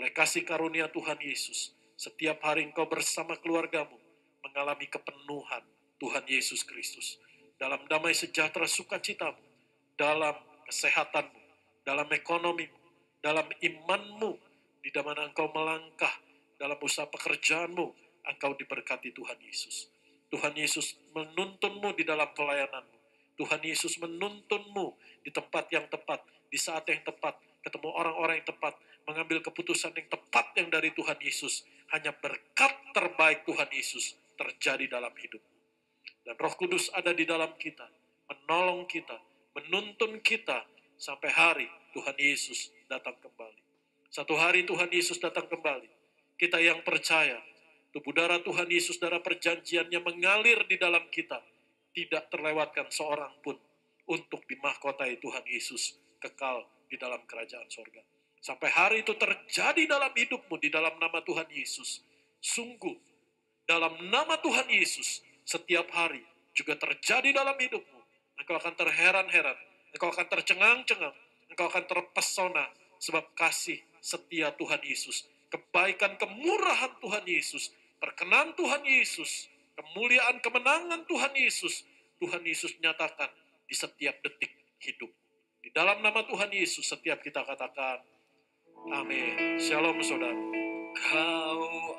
Oleh kasih karunia Tuhan Yesus, setiap hari engkau bersama keluargamu mengalami kepenuhan Tuhan Yesus Kristus. Dalam damai sejahtera sukacitamu, dalam kesehatanmu, dalam ekonomimu, dalam imanmu, di mana engkau melangkah dalam usaha pekerjaanmu, engkau diberkati Tuhan Yesus. Tuhan Yesus menuntunmu di dalam pelayananmu. Tuhan Yesus menuntunmu di tempat yang tepat, di saat yang tepat, ketemu orang-orang yang tepat, mengambil keputusan yang tepat yang dari Tuhan Yesus. Hanya berkat terbaik Tuhan Yesus terjadi dalam hidupmu. Dan Roh Kudus ada di dalam kita, menolong kita, menuntun kita sampai hari Tuhan Yesus datang kembali. Satu hari Tuhan Yesus datang kembali. Kita yang percaya, tubuh darah Tuhan Yesus, darah perjanjiannya mengalir di dalam kita. Tidak terlewatkan seorang pun untuk dimahkotai Tuhan Yesus kekal di dalam kerajaan sorga. Sampai hari itu terjadi dalam hidupmu di dalam nama Tuhan Yesus. Sungguh, dalam nama Tuhan Yesus, setiap hari juga terjadi dalam hidupmu. Engkau akan terheran-heran, engkau akan tercengang-cengang, engkau akan terpesona sebab kasih setia Tuhan Yesus, kebaikan kemurahan Tuhan Yesus, perkenan Tuhan Yesus, kemuliaan kemenangan Tuhan Yesus nyatakan di setiap detik hidup. Di dalam nama Tuhan Yesus setiap kita katakan, amin. Shalom saudara. Kau